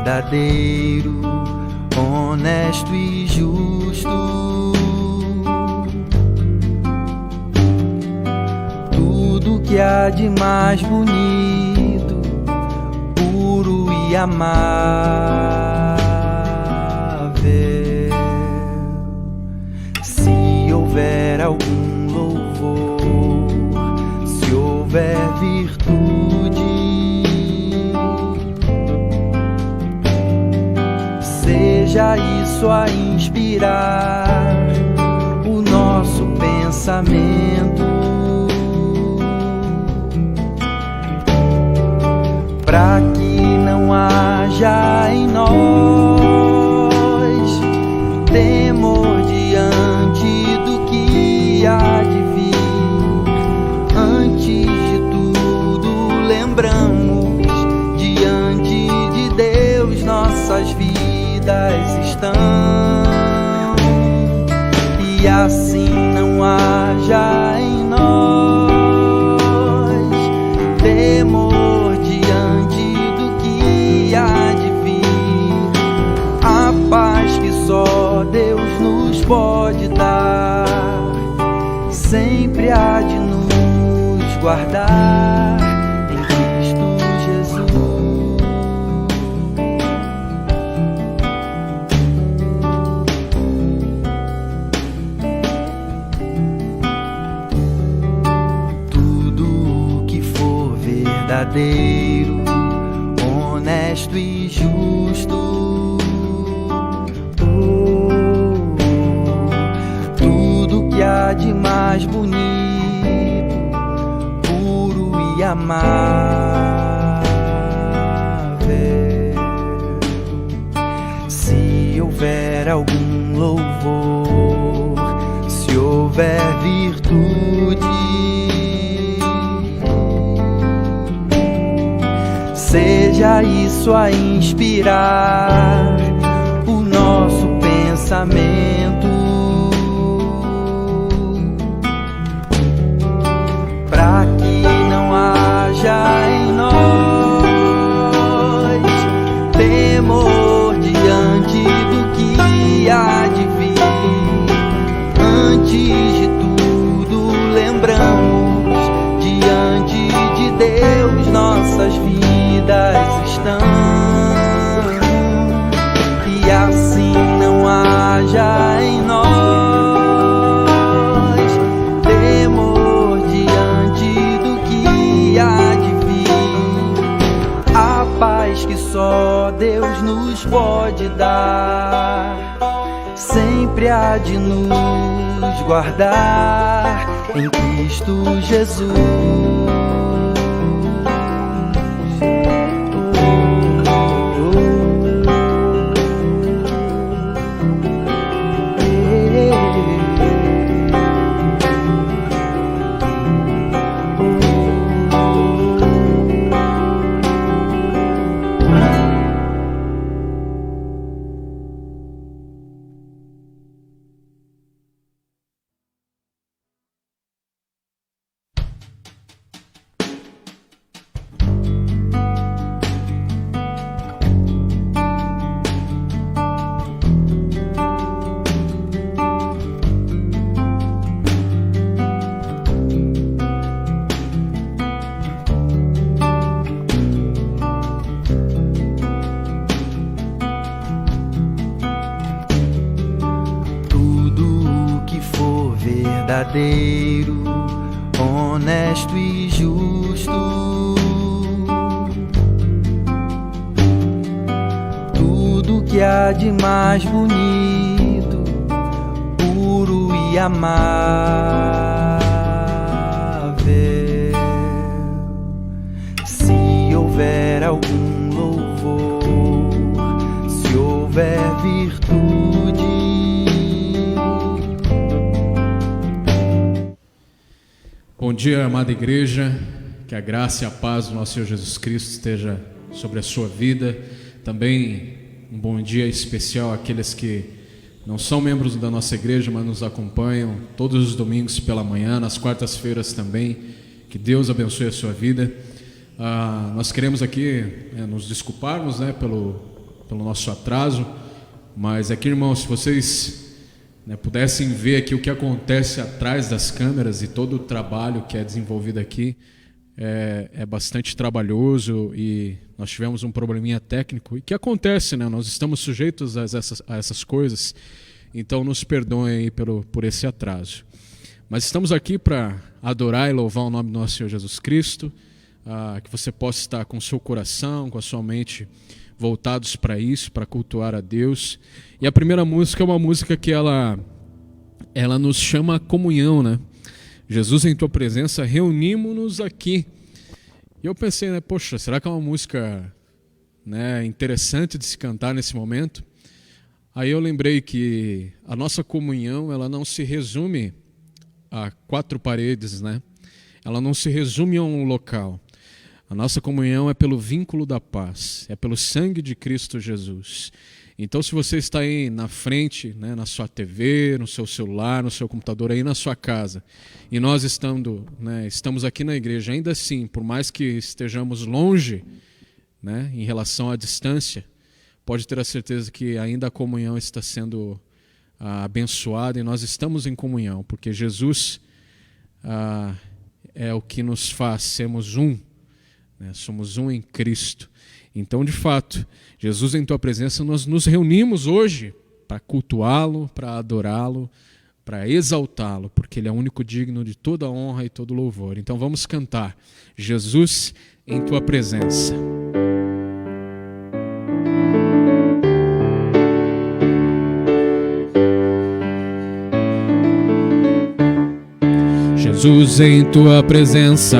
verdadeiro, honesto e justo. Tudo que há de mais bonito, puro e amável. Se houver algum louvor, se houver virtude, seja isso a inspirar o nosso pensamento, para que não haja em nós temor diante do que há de vir. Antes de tudo, lembramos, diante de Deus nossas vidas estão, e assim não haja em nós temor diante do que há de vir. A paz que só Deus nos pode dar sempre há de nos guardar em Cristo Jesus. Tudo que for verdadeiro, honesto e justo, tudo que há de mais bonito, puro e amável. Se houver algum louvor, se houver virtude, seja isso a inspirar o nosso pensamento, para que não haja em nós temor diante do que há de vir. Antes de tudo, lembramos, diante de Deus nossas vidas estão, e assim não haja em nós temor diante do que há de vir. A paz que só Deus nos pode dar sempre há de nos guardar em Cristo Jesus. Verdadeiro, honesto e justo, tudo que há de mais bonito, puro e amável. Se houver algum louvor, se houver virtude, bom dia, amada igreja, que a graça e a paz do nosso Senhor Jesus Cristo esteja sobre a sua vida. Também um bom dia especial àqueles que não são membros da nossa igreja, mas nos acompanham todos os domingos pela manhã, nas quartas-feiras também. Que Deus abençoe a sua vida. Nós queremos aqui nos desculparmos, pelo pelo nosso atraso, mas aqui, irmãos, se vocês pudessem ver aqui o que acontece atrás das câmeras e todo o trabalho que é desenvolvido aqui, é bastante trabalhoso e nós tivemos um probleminha técnico, e que acontece, nós estamos sujeitos a essas coisas, então nos perdoem aí por esse atraso. Mas estamos aqui para adorar e louvar o nome do nosso Senhor Jesus Cristo, que você possa estar com o seu coração, com a sua mente voltados para isso, para cultuar a Deus. E a primeira música é uma música que ela nos chama a comunhão, Jesus, em tua presença, reunimos-nos aqui. E eu pensei, poxa, será que é uma música interessante de se cantar nesse momento? Aí eu lembrei que a nossa comunhão, ela não se resume a 4 paredes, Ela não se resume a um local. A nossa comunhão é pelo vínculo da paz, é pelo sangue de Cristo Jesus. Então, se você está aí na frente, na sua TV, no seu celular, no seu computador, aí na sua casa, e nós estamos aqui na igreja, ainda assim, por mais que estejamos longe, em relação à distância, pode ter a certeza que ainda a comunhão está sendo abençoada e nós estamos em comunhão, porque Jesus é o que nos faz sermos um, somos um em Cristo. Então, de fato, Jesus, em tua presença, nós nos reunimos hoje para cultuá-lo, para adorá-lo, para exaltá-lo, porque ele é o único digno de toda honra e todo louvor. Então vamos cantar Jesus em tua presença. Jesus, em tua presença,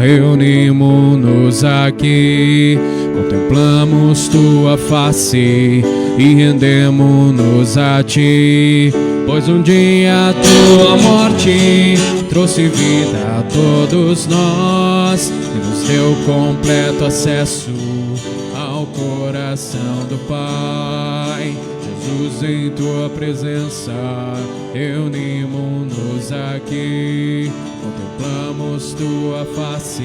reunimos-nos aqui, contemplamos tua face e rendemos-nos a ti, pois um dia a tua morte trouxe vida a todos nós e nos deu completo acesso ao coração do Pai. Jesus, em tua presença, reunimos-nos aqui, contemplamos tua face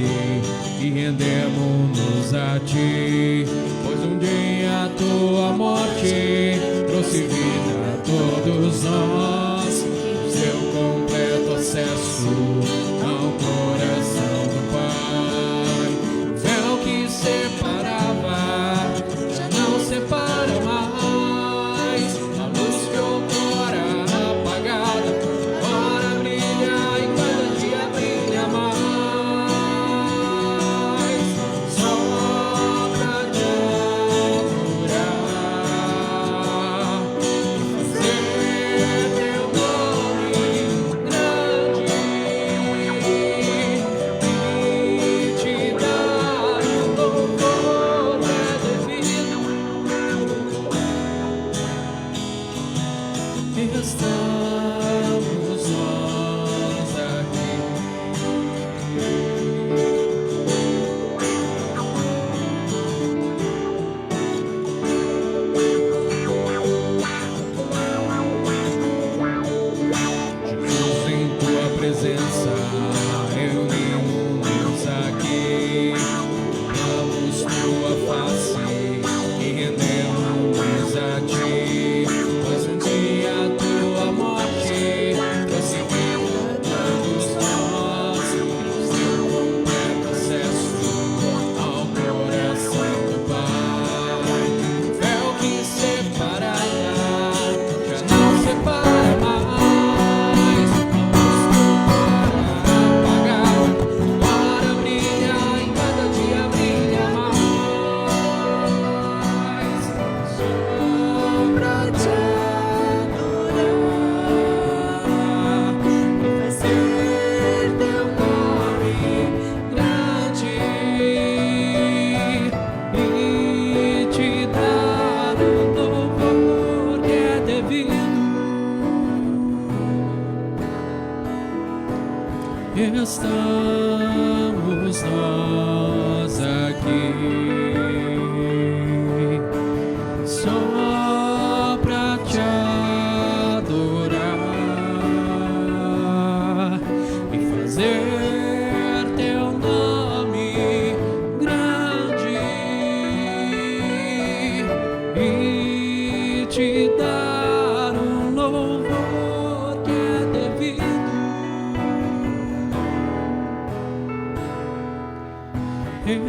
e rendemos-nos a ti, pois um dia a tua morte trouxe vida a todos nós, nos deu completo acesso ao coração do Pai. O véu que separava já não separa mais. Teu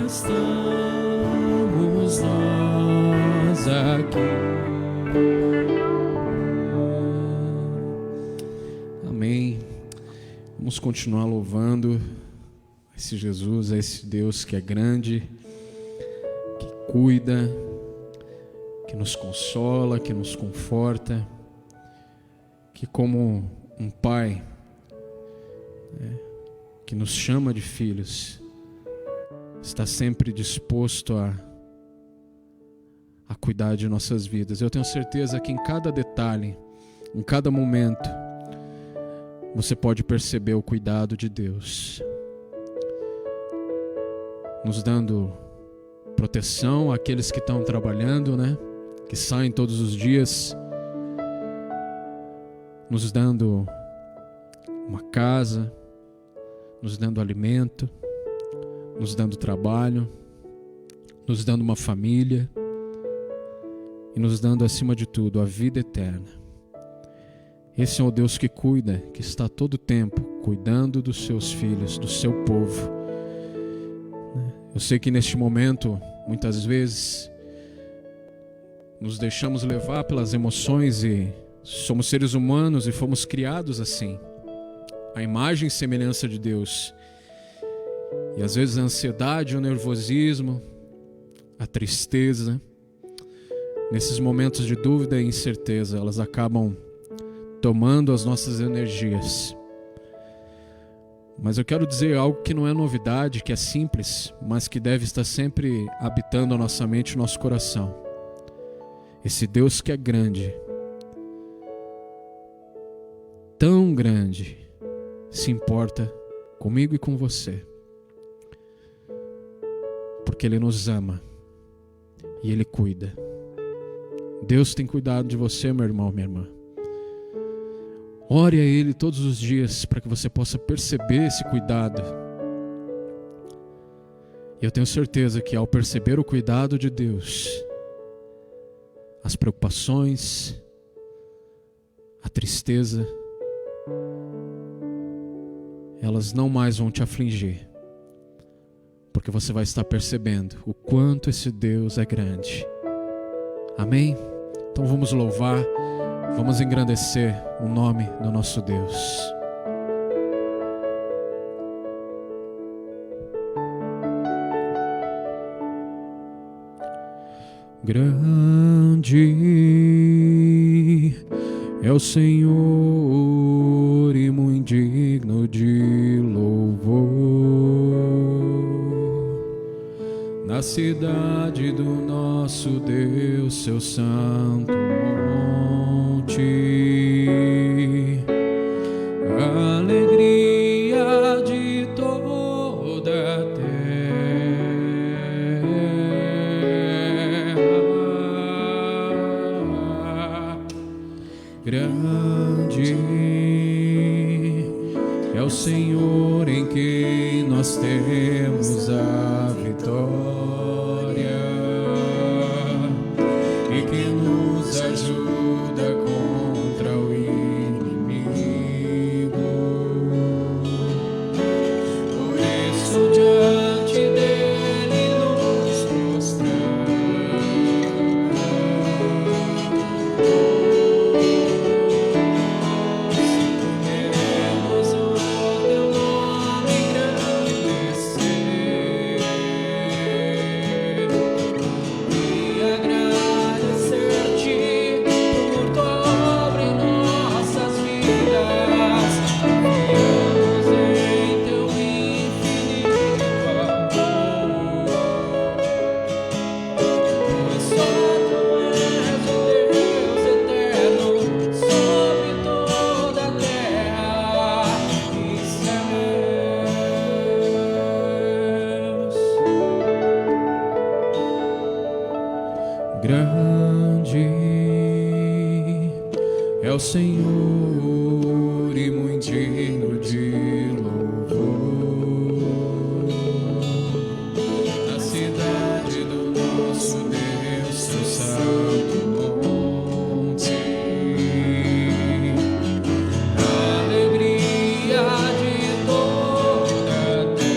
estamos nós aqui. Amém. Vamos continuar louvando esse Jesus, esse Deus que é grande, que cuida, que nos consola, que nos conforta, que como um pai, que nos chama de filhos, está sempre disposto a cuidar de nossas vidas. Eu tenho certeza que em cada detalhe, em cada momento, você pode perceber o cuidado de Deus, nos dando proteção àqueles que estão trabalhando, que saem todos os dias, nos dando uma casa, nos dando alimento, nos dando trabalho, nos dando uma família e nos dando, acima de tudo, a vida eterna. Esse é o Deus que cuida, que está todo o tempo cuidando dos seus filhos, do seu povo. Eu sei que neste momento, muitas vezes, nos deixamos levar pelas emoções e somos seres humanos e fomos criados assim, a imagem e semelhança de Deus. E às vezes a ansiedade, o nervosismo, a tristeza, nesses momentos de dúvida e incerteza, elas acabam tomando as nossas energias. Mas eu quero dizer algo que não é novidade, que é simples, mas que deve estar sempre habitando a nossa mente e o nosso coração. Esse Deus que é grande, tão grande, se importa comigo e com você, porque Ele nos ama e Ele cuida. Deus tem cuidado de você, meu irmão, minha irmã. Ore a Ele todos os dias para que você possa perceber esse cuidado. E eu tenho certeza que ao perceber o cuidado de Deus, as preocupações, a tristeza, elas não mais vão te afligir, porque você vai estar percebendo o quanto esse Deus é grande. Amém? Então vamos louvar, vamos engrandecer o nome do nosso Deus. Grande é o Senhor e muito digno de louvor. Na cidade do nosso Deus, seu santo monte, a alegria de toda a terra. Grande é o Senhor em quem nós temos a vitória e que nos ajuda contra o inimigo. Por isso diante dele nos prostramos e queremos o teu nome engrandecer e agradecer-te por tua obra em nossas vidas. Confiamos em teu infinito amor, pois só tu és o Deus eterno sobre toda a terra e céus. Grande é o Senhor e muito digno de louvor. Na cidade do nosso Deus, seu santo monte, a alegria de toda a terra.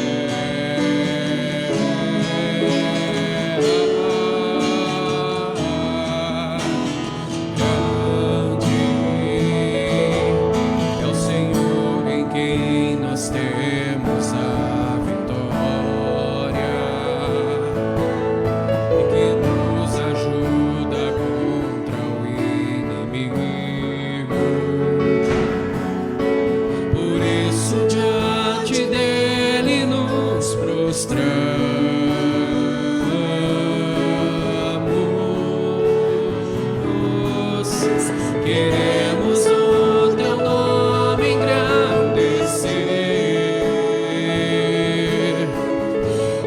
Queremos o teu nome engrandecer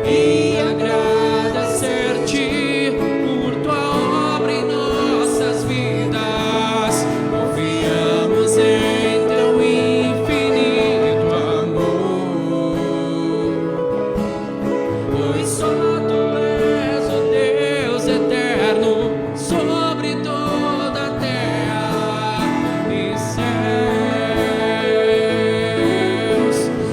e agradecer-te por tua obra em nossas vidas. Confiamos em teu infinito amor, pois só tu és o Deus eterno sobre toda a terra e céus.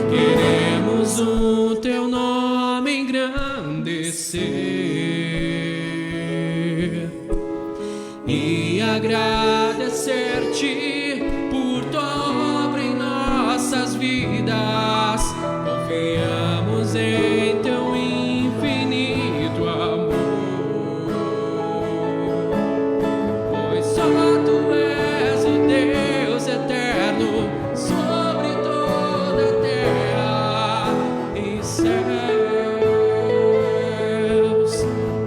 Queremos o teu nome engrandecer e agradecer-te por tua obra em nossas vidas. Confiamos em teu infinito amor, pois só tu és o Deus eterno sobre toda a terra e céus.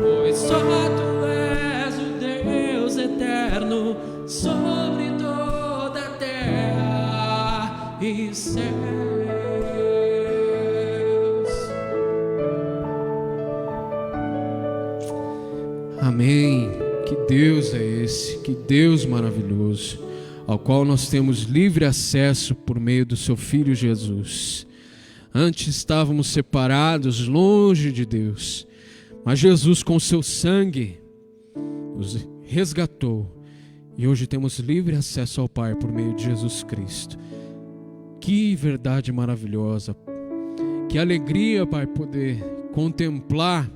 Pois só tu és o Deus eterno sobre toda a terra e céus. Amém. Que Deus é esse, que Deus maravilhoso, ao qual nós temos livre acesso por meio do seu Filho Jesus. Antes estávamos separados, longe de Deus, mas Jesus com seu sangue nos resgatou e hoje temos livre acesso ao Pai por meio de Jesus Cristo. Que verdade maravilhosa, que alegria, Pai, poder contemplar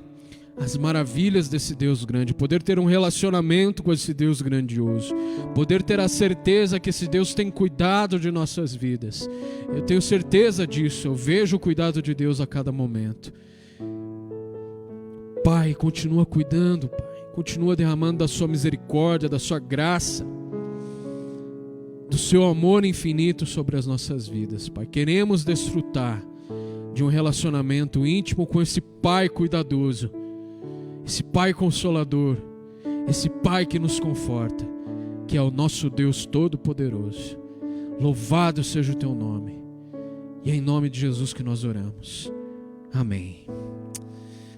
as maravilhas desse Deus grande, poder ter um relacionamento com esse Deus grandioso, poder ter a certeza que esse Deus tem cuidado de nossas vidas. Eu tenho certeza disso, eu vejo o cuidado de Deus a cada momento. Pai, continua cuidando, Pai, continua derramando da sua misericórdia, da sua graça, do seu amor infinito sobre as nossas vidas, Pai. Queremos desfrutar de um relacionamento íntimo com esse Pai cuidadoso, esse Pai consolador, esse Pai que nos conforta, que é o nosso Deus Todo-Poderoso. Louvado seja o teu nome, e é em nome de Jesus que nós oramos. Amém.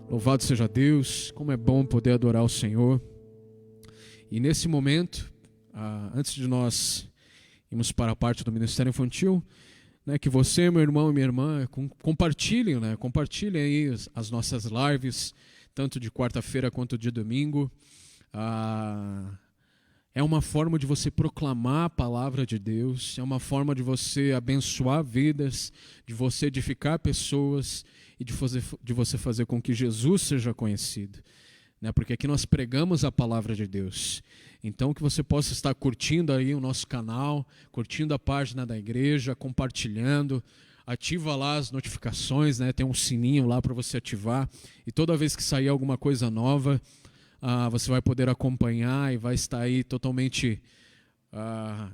Louvado seja Deus, como é bom poder adorar o Senhor. E nesse momento, antes de nós irmos para a parte do Ministério Infantil, que você, meu irmão e minha irmã, compartilhem, compartilhem aí as nossas lives, tanto de quarta-feira quanto de domingo. É uma forma de você proclamar a palavra de Deus, é uma forma de você abençoar vidas, de você edificar pessoas e de você fazer com que Jesus seja conhecido, porque aqui nós pregamos a palavra de Deus. Então que você possa estar curtindo aí o nosso canal, curtindo a página da igreja, compartilhando. Ativa lá as notificações, tem um sininho lá para você ativar, e toda vez que sair alguma coisa nova, você vai poder acompanhar e vai estar aí totalmente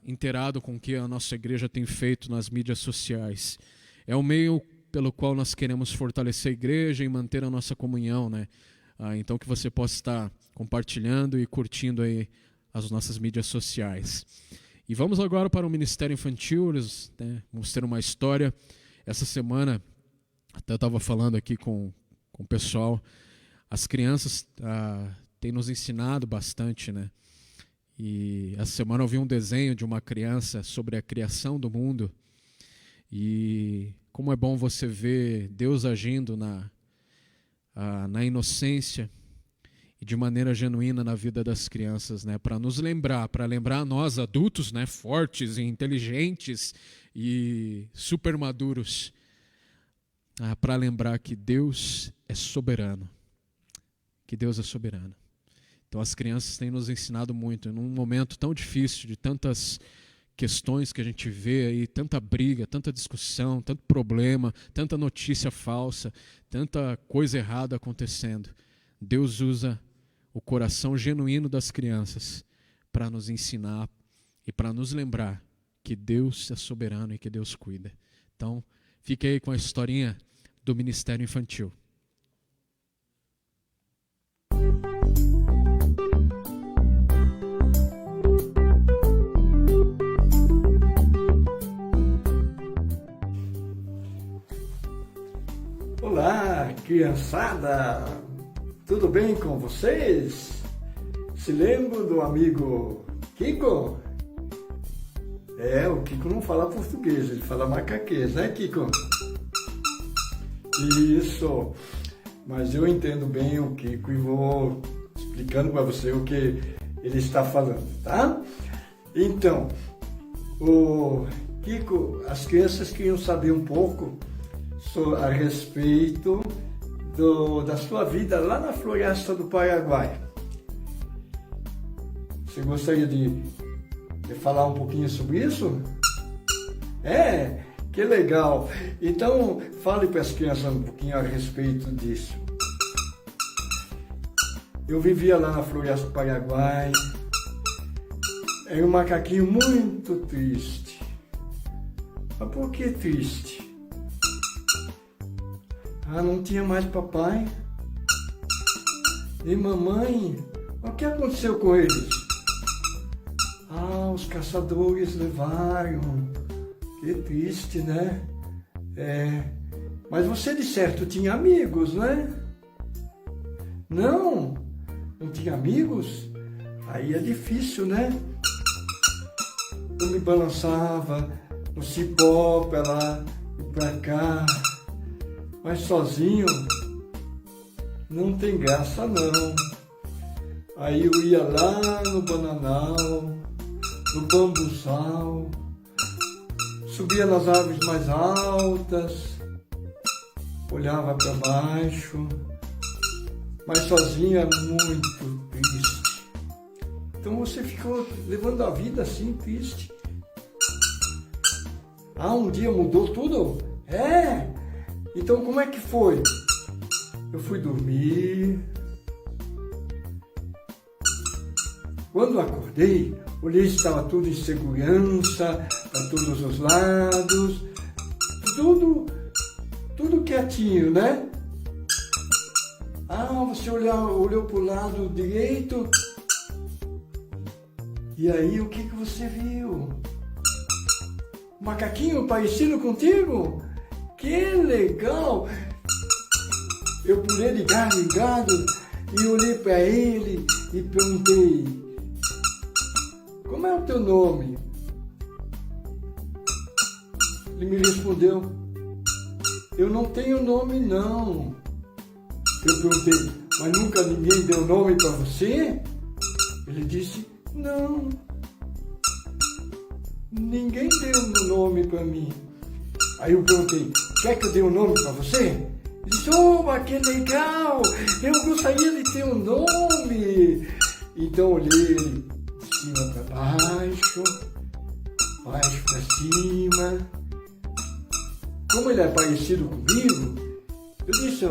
inteirado com o que a nossa igreja tem feito nas mídias sociais. É o meio pelo qual nós queremos fortalecer a igreja e manter a nossa comunhão, então que você possa estar compartilhando e curtindo aí as nossas mídias sociais. E vamos agora para o Ministério Infantil, vamos ter uma história. Essa semana, até eu estava falando aqui com o pessoal, as crianças têm nos ensinado bastante, E essa semana eu vi um desenho de uma criança sobre a criação do mundo, e como é bom você ver Deus agindo na inocência e de maneira genuína na vida das crianças, para nos lembrar, para lembrar a nós adultos, fortes e inteligentes e super maduros, para lembrar que Deus é soberano, que Deus é soberano. Então as crianças têm nos ensinado muito, num momento tão difícil, de tantas questões que a gente vê aí, tanta briga, tanta discussão, tanto problema, tanta notícia falsa, tanta coisa errada acontecendo. Deus usa o coração genuíno das crianças para nos ensinar e para nos lembrar que Deus é soberano e que Deus cuida. Então, fique aí com a historinha do Ministério Infantil. Criançada, tudo bem com vocês? Se lembram do amigo Kiko? O Kiko não fala português, ele fala macaquês, né, Kiko? Isso, mas eu entendo bem o Kiko e vou explicando para você o que ele está falando, tá? Então, o Kiko, as crianças queriam saber um pouco a respeito da sua vida lá na floresta do Paraguai. Você gostaria de falar um pouquinho sobre isso? Que legal! Então, fale para as crianças um pouquinho a respeito disso. Eu vivia lá na floresta do Paraguai. Era um macaquinho muito triste. Mas por que triste? Não tinha mais papai e mamãe. O que aconteceu com eles? Os caçadores levaram. Que triste, né? Mas você de certo tinha amigos, né? Não tinha amigos? Aí é difícil, né? Eu me balançava no cipó pra lá e pra cá, mas sozinho não tem graça não. Aí eu ia lá no bananal, no bambuzal, subia nas árvores mais altas, olhava para baixo, mas sozinho é muito triste. Então você ficou levando a vida assim, triste. Um dia mudou tudo? Então como é que foi? Eu fui dormir. Quando acordei, olhei, estava tudo em segurança, para todos os lados, tudo quietinho, né? Você olhou para o lado direito, e aí o que você viu? Um macaquinho parecido contigo? Que legal! Eu pulei de galho em galho e olhei para ele e perguntei: como é o teu nome? Ele me respondeu: eu não tenho nome não. Eu perguntei: mas nunca ninguém deu nome para você? Ele disse: não. Ninguém deu nome para mim. Aí eu perguntei: quer que eu dê um nome para você? Ele disse: que legal! Eu gostaria de ter um nome. Então olhei ele de cima para baixo, baixo para cima. Como ele é parecido comigo, eu disse: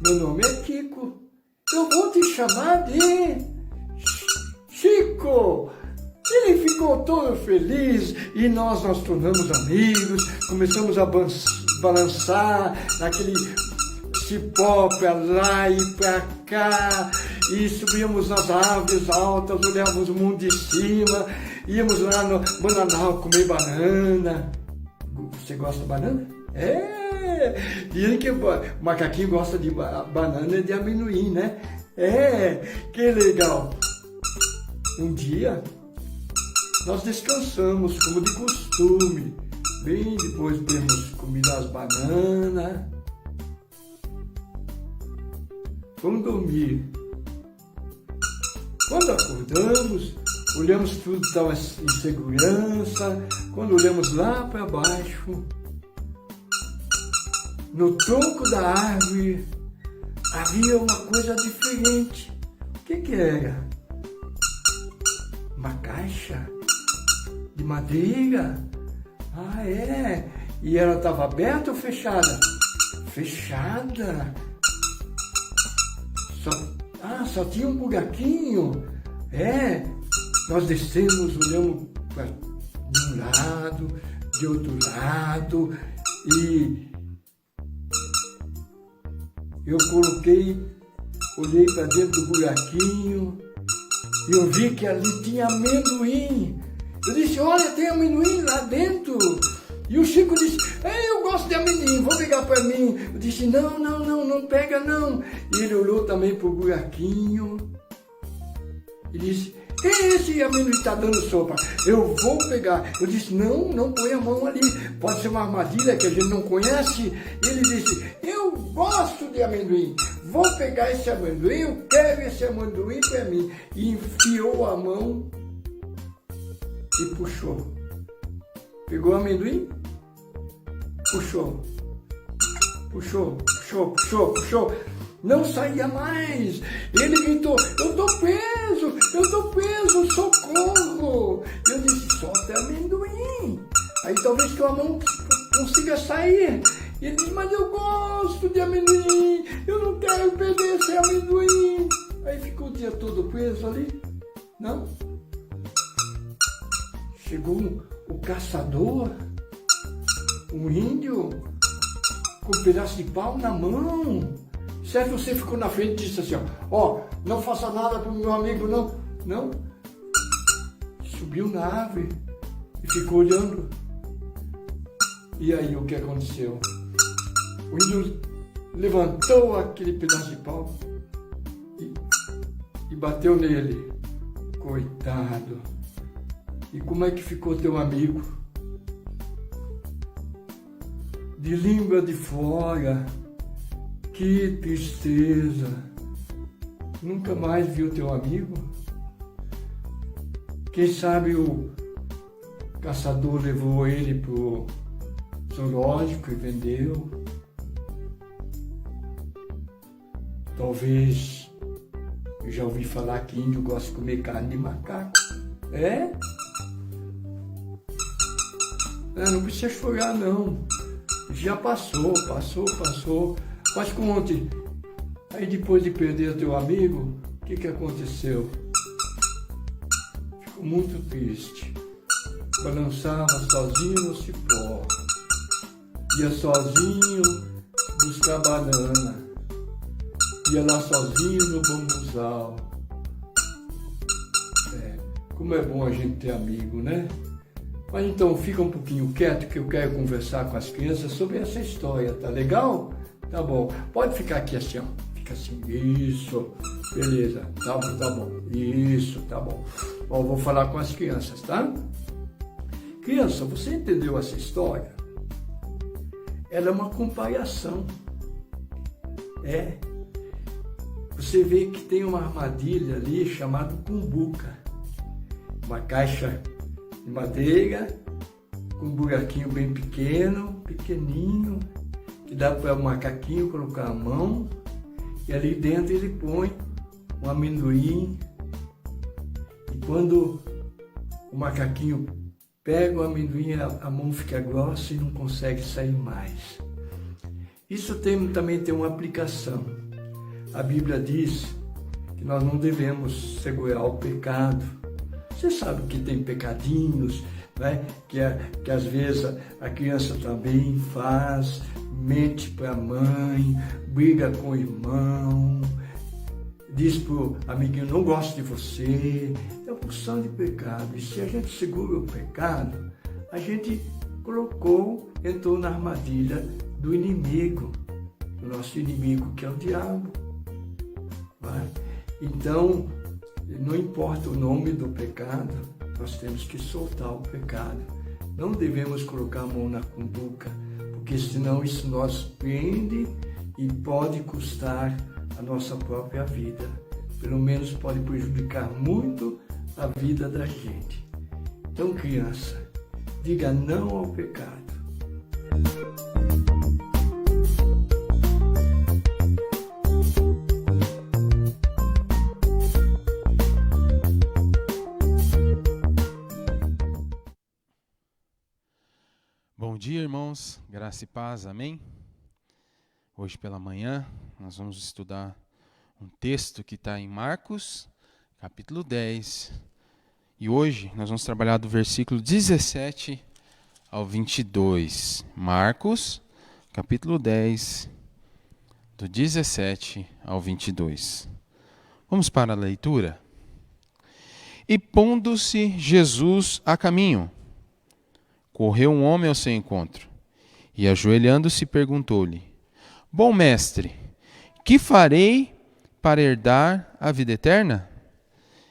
meu nome é Kiko. Eu vou te chamar de Chico. Ele ficou todo feliz e nós tornamos amigos, começamos a balançar naquele cipó para lá e para cá, e subíamos nas árvores altas, olhávamos o mundo de cima, íamos lá no bananal comer banana. Você gosta de banana? Dizem que o macaquinho gosta de banana e de amendoim, né? Que legal! Um dia nós descansamos, como de costume, bem depois de termos comido as bananas. Fomos dormir. Quando acordamos, olhamos, tudo estava em segurança. Quando olhamos lá para baixo, no tronco da árvore, havia uma coisa diferente. O que era? Uma caixa de madeira. E ela estava aberta ou fechada? Fechada. Só tinha um buraquinho. Nós descemos, olhamos de um lado, de outro lado, e eu olhei para dentro do buraquinho e eu vi que ali tinha amendoim. Eu disse: olha, tem amendoim lá dentro. E o Chico disse, eu gosto de amendoim, vou pegar para mim. Eu disse, não pega não. E ele olhou também pro buraquinho e disse, esse amendoim está dando sopa, eu vou pegar. Eu disse, não põe a mão ali, pode ser uma armadilha que a gente não conhece. Ele disse, eu gosto de amendoim, vou pegar esse amendoim, eu quero esse amendoim para mim. E enfiou a mão e puxou. Pegou o amendoim, puxou. Não saía mais. Ele gritou, eu tô preso, socorro. Eu disse, solta amendoim. Aí talvez tua mão consiga sair. E ele disse, mas eu gosto de amendoim, eu não quero perder esse amendoim. Aí ficou o dia todo preso ali. Não. Chegou o caçador, um índio, com um pedaço de pau na mão. Certo, você ficou na frente e disse assim, ó, não faça nada pro meu amigo, não. Não. Subiu na árvore e ficou olhando. E aí o que aconteceu? O índio levantou aquele pedaço de pau e bateu nele. Coitado. E como é que ficou teu amigo? De língua de fora. Que tristeza. Nunca mais viu teu amigo? Quem sabe o caçador levou ele pro zoológico e vendeu. Talvez, eu já ouvi falar que índio gosta de comer carne de macaco. É? Não precisa chorar não. Já passou. Mas conte, aí depois de perder teu amigo, o que aconteceu? Ficou muito triste. Balançava sozinho no cipó. Ia sozinho buscar banana. Ia lá sozinho no bambuzal. Como é bom a gente ter amigo, né? Mas então fica um pouquinho quieto que eu quero conversar com as crianças sobre essa história, tá legal? Tá bom, pode ficar aqui assim, ó. Fica assim, isso, beleza, tá bom, isso, tá bom. Ó, vou falar com as crianças, tá? Criança, você entendeu essa história? Ela é uma comparação. Você vê que tem uma armadilha ali chamada cumbuca. Uma caixa de madeira com um buraquinho bem pequenininho, que dá para o macaquinho colocar a mão, e ali dentro ele põe um amendoim, e quando o macaquinho pega o amendoim, a mão fica grossa e não consegue sair mais. Isso também tem uma aplicação. A Bíblia diz que nós não devemos segurar o pecado. Você sabe que tem pecadinhos, né? que às vezes a criança também faz, mente para a mãe, briga com o irmão, diz para o amiguinho, não gosto de você. É uma porção de pecado. E se a gente segura o pecado, a gente entrou na armadilha do inimigo, do nosso inimigo, que é o diabo. Vai? Então, não importa o nome do pecado, nós temos que soltar o pecado. Não devemos colocar a mão na cumbuca, porque senão isso nos prende e pode custar a nossa própria vida. Pelo menos pode prejudicar muito a vida da gente. Então, criança, diga não ao pecado. Bom dia, irmãos, graça e paz, amém? Hoje pela manhã nós vamos estudar um texto que está em Marcos, capítulo 10. E hoje nós vamos trabalhar do versículo 17 ao 22. Marcos, capítulo 10, do 17 ao 22. Vamos para a leitura? E pondo-se Jesus a caminho, correu um homem ao seu encontro e, ajoelhando-se, perguntou-lhe: Bom mestre, que farei para herdar a vida eterna?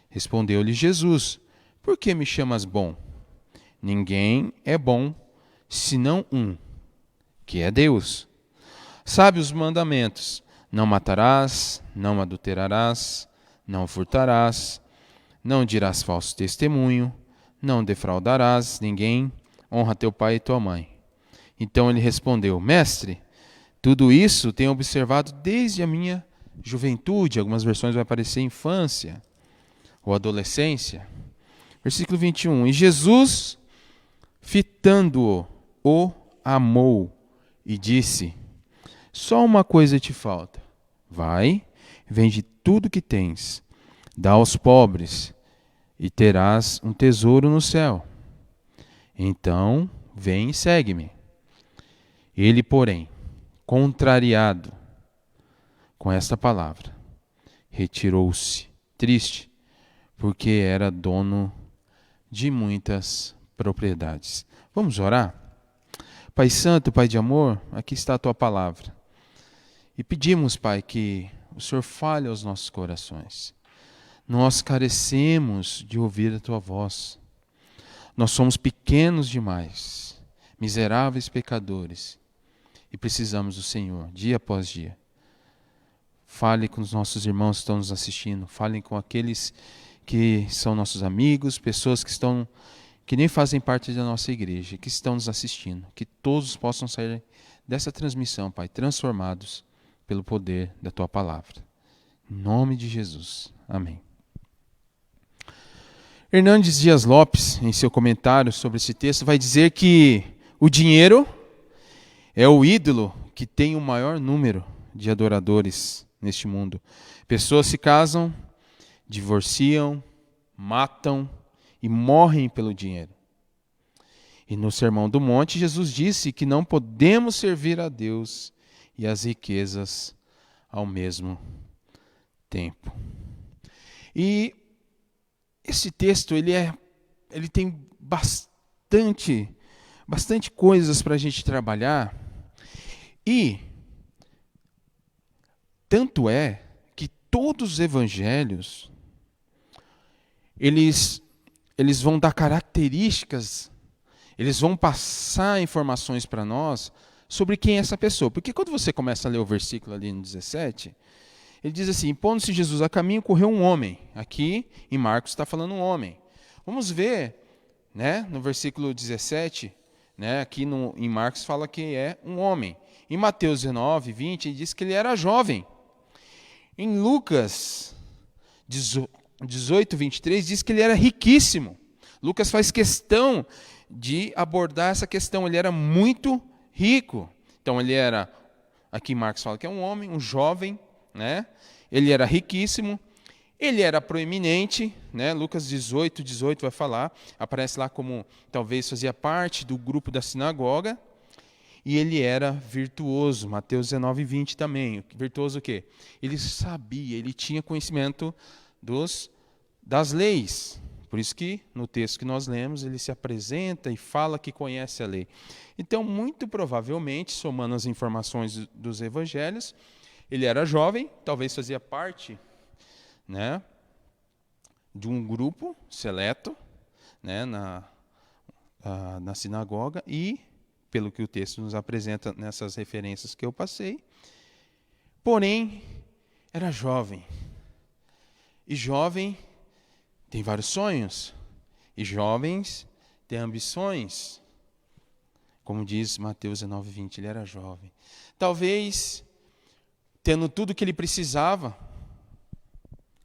Respondeu-lhe Jesus: Por que me chamas bom? Ninguém é bom, senão um, que é Deus. Sabe os mandamentos: não matarás, não adulterarás, não furtarás, não dirás falso testemunho, não defraudarás ninguém, honra teu pai e tua mãe. Então ele respondeu: Mestre, tudo isso tenho observado desde a minha juventude. Algumas versões vai aparecer infância ou adolescência. Versículo 21. E Jesus, fitando-o, o amou e disse: Só uma coisa te falta. Vai, vende tudo que tens, dá aos pobres, e terás um tesouro no céu. Então, vem e segue-me. Ele, porém, contrariado com esta palavra, retirou-se, triste, porque era dono de muitas propriedades. Vamos orar? Pai Santo, Pai de amor, aqui está a Tua palavra. E pedimos, Pai, que o Senhor fale aos nossos corações. Nós carecemos de ouvir a Tua voz. Nós somos pequenos demais, miseráveis pecadores, e precisamos do Senhor, dia após dia. Fale com os nossos irmãos que estão nos assistindo, fale com aqueles que são nossos amigos, pessoas que nem fazem parte da nossa igreja, que estão nos assistindo, que todos possam sair dessa transmissão, Pai, transformados pelo poder da Tua palavra. Em nome de Jesus. Amém. Hernandes Dias Lopes, em seu comentário sobre esse texto, vai dizer que o dinheiro é o ídolo que tem o maior número de adoradores neste mundo. Pessoas se casam, divorciam, matam e morrem pelo dinheiro. E no Sermão do Monte, Jesus disse que não podemos servir a Deus e as riquezas ao mesmo tempo. E esse texto, ele tem bastante coisas para a gente trabalhar. E tanto é que todos os evangelhos, eles vão dar características, eles vão passar informações para nós sobre quem é essa pessoa. Porque quando você começa a ler o versículo ali no 17, ele diz assim: pondo-se Jesus a caminho, correu um homem. Aqui em Marcos está falando um homem. Vamos ver, né, no versículo 17, né, aqui em Marcos fala que é um homem. Em Mateus 19, 20, ele diz que ele era jovem. Em Lucas 18, 23, diz que ele era riquíssimo. Lucas faz questão de abordar essa questão. Ele era muito rico. Então ele era, aqui Marcos fala que é um homem, um jovem, né? Ele era riquíssimo, ele era proeminente, né? Lucas 18 vai falar, aparece lá como talvez fazia parte do grupo da sinagoga, e ele era virtuoso. Mateus 19, 20 também. Virtuoso o quê? Ele sabia, ele tinha conhecimento das leis. Por isso que no texto que nós lemos, ele se apresenta e fala que conhece a lei. Então, muito provavelmente, somando as informações dos evangelhos, ele era jovem, talvez fazia parte, né, de um grupo seleto, né, na sinagoga, e, pelo que o texto nos apresenta nessas referências que eu passei, porém, era jovem. E jovem tem vários sonhos, e jovens têm ambições. Como diz Mateus 19, 20, ele era jovem. Talvez, tendo tudo que ele precisava,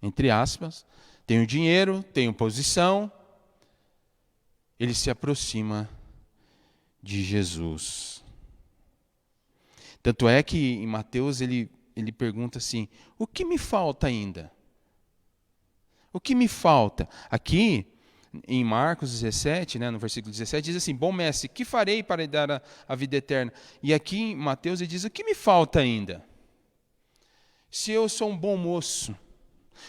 entre aspas, tem o dinheiro, tem posição, ele se aproxima de Jesus. Tanto é que em Mateus ele pergunta assim: o que me falta ainda? O que me falta? Aqui, em Marcos 17, né, no versículo 17, diz assim: bom mestre, que farei para dar a vida eterna? E aqui em Mateus ele diz: o que me falta ainda? Se eu sou um bom moço,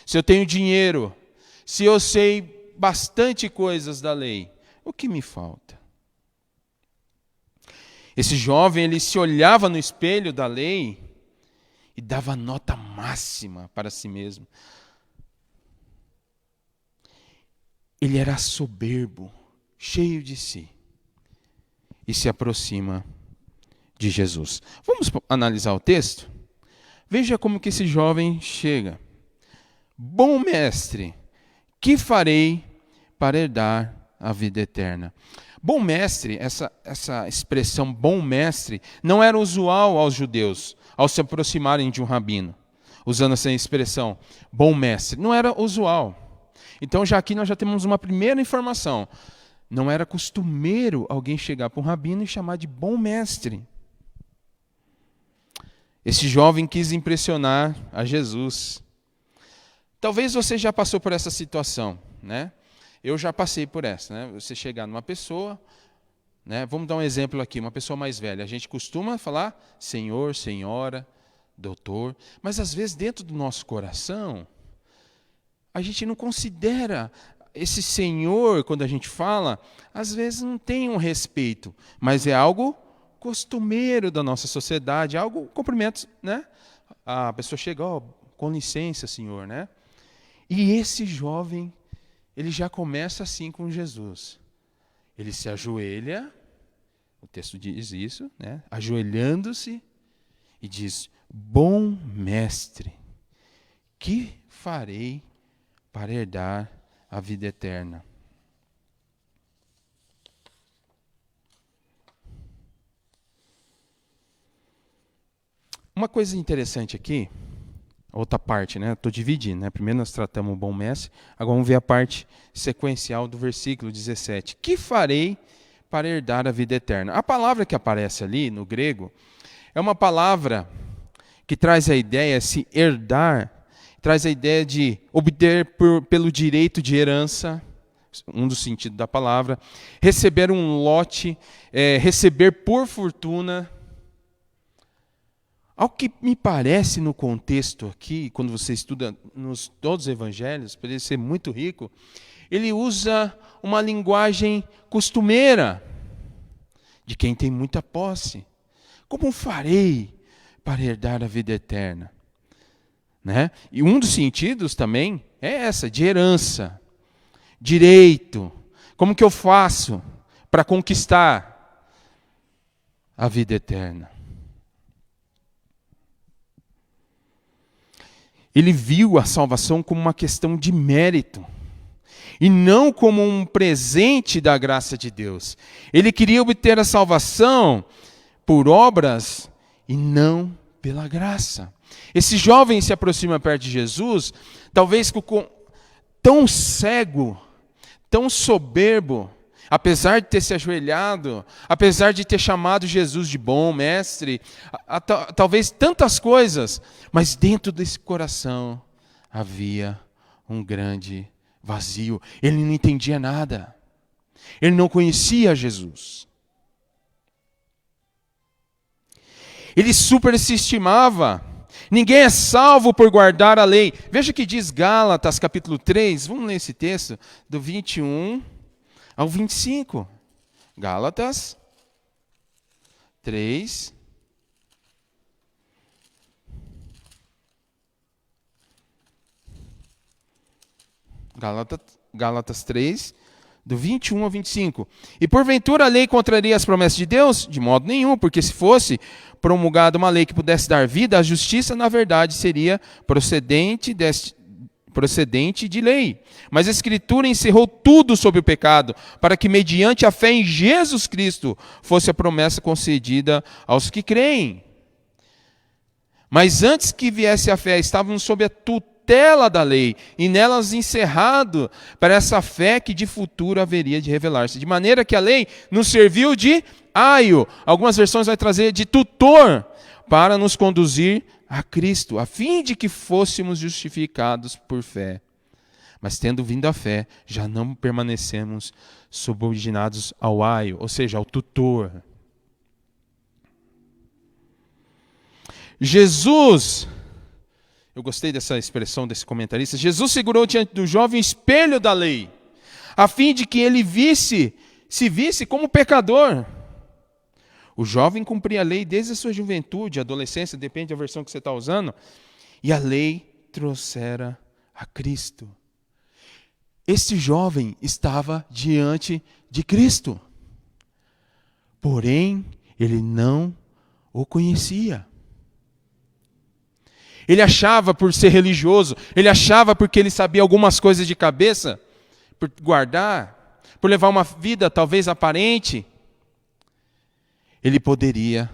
se eu tenho dinheiro, se eu sei bastante coisas da lei, o que me falta? Esse jovem, ele se olhava no espelho da lei e dava nota máxima para si mesmo. Ele era soberbo, cheio de si, e se aproxima de Jesus. Vamos analisar o texto? Veja como que esse jovem chega. Bom mestre, que farei para herdar a vida eterna? Bom mestre, essa expressão bom mestre, não era usual aos judeus ao se aproximarem de um rabino, usando essa expressão, bom mestre. Não era usual. Então já aqui nós já temos uma primeira informação. Não era costumeiro alguém chegar para um rabino e chamar de bom mestre. Esse jovem quis impressionar a Jesus. Talvez você já passou por essa situação, né? Eu já passei por essa, né? Você chegar numa pessoa, né? Vamos dar um exemplo aqui, uma pessoa mais velha. A gente costuma falar senhor, senhora, doutor, mas às vezes dentro do nosso coração, a gente não considera esse senhor, quando a gente fala, às vezes não tem um respeito, mas é algo costumeiro da nossa sociedade, algo, cumprimento, né? A pessoa chega, com licença, senhor, né? E esse jovem, ele já começa assim com Jesus. Ele se ajoelha, o texto diz isso, né? Ajoelhando-se e diz, bom mestre, que farei para herdar a vida eterna? Uma coisa interessante aqui, outra parte, né? Estou dividindo, né? Primeiro nós tratamos o bom mestre, agora vamos ver a parte sequencial do versículo 17. Que farei para herdar a vida eterna? A palavra que aparece ali no grego é uma palavra que traz a ideia, se herdar, traz a ideia de obter pelo direito de herança, um dos sentidos da palavra, receber um lote, receber por fortuna. Ao que me parece no contexto aqui, quando você estuda todos os evangelhos, para ele ser muito rico, ele usa uma linguagem costumeira, de quem tem muita posse. Como farei para herdar a vida eterna? Né? E um dos sentidos também é essa, de herança, direito. Como que eu faço para conquistar a vida eterna? Ele viu a salvação como uma questão de mérito e não como um presente da graça de Deus. Ele queria obter a salvação por obras e não pela graça. Esse jovem se aproxima perto de Jesus, talvez tão cego, tão soberbo, apesar de ter se ajoelhado, apesar de ter chamado Jesus de bom mestre, talvez tantas coisas, mas dentro desse coração havia um grande vazio. Ele não entendia nada. Ele não conhecia Jesus. Ele super se estimava. Ninguém é salvo por guardar a lei. Veja o que diz Gálatas, capítulo 3. Vamos ler esse texto, do 21 ao 25. Gálatas 3. Gálatas 3, do 21 ao 25. E porventura a lei contraria as promessas de Deus? De modo nenhum, porque se fosse promulgada uma lei que pudesse dar vida, a justiça, na verdade, seria procedente de lei. Mas a Escritura encerrou tudo sobre o pecado, para que mediante a fé em Jesus Cristo fosse a promessa concedida aos que creem. Mas antes que viesse a fé, estávamos sob a tutela da lei, e nelas encerrado para essa fé que de futuro haveria de revelar-se. De maneira que a lei nos serviu de aio, algumas versões vai trazer de tutor, para nos conduzir a Cristo, a fim de que fôssemos justificados por fé. Mas tendo vindo a fé, já não permanecemos subordinados ao aio, ou seja, ao tutor. Jesus, eu gostei dessa expressão desse comentarista, Jesus segurou diante do jovem o espelho da lei, a fim de que ele se visse como pecador. O jovem cumpria a lei desde a sua juventude, adolescência, depende da versão que você está usando. E a lei trouxera a Cristo. Este jovem estava diante de Cristo. Porém, ele não o conhecia. Ele achava por ser religioso, ele achava porque ele sabia algumas coisas de cabeça, por guardar, por levar uma vida talvez aparente, ele poderia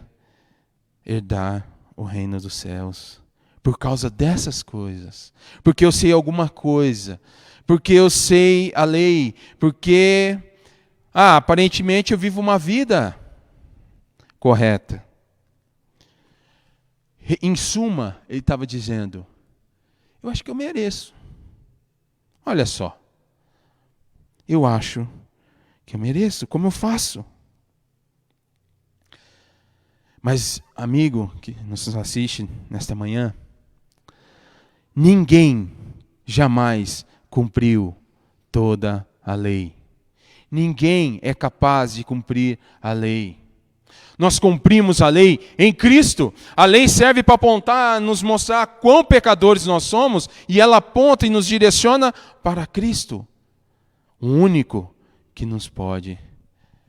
herdar o reino dos céus. Por causa dessas coisas. Porque eu sei alguma coisa. Porque eu sei a lei. Porque, aparentemente eu vivo uma vida correta. Em suma, ele estava dizendo, eu acho que eu mereço. Olha só. Eu acho que eu mereço. Como eu faço? Mas, amigo que nos assiste nesta manhã, ninguém jamais cumpriu toda a lei. Ninguém é capaz de cumprir a lei. Nós cumprimos a lei em Cristo. A lei serve para apontar, nos mostrar quão pecadores nós somos, e ela aponta e nos direciona para Cristo, o único que nos pode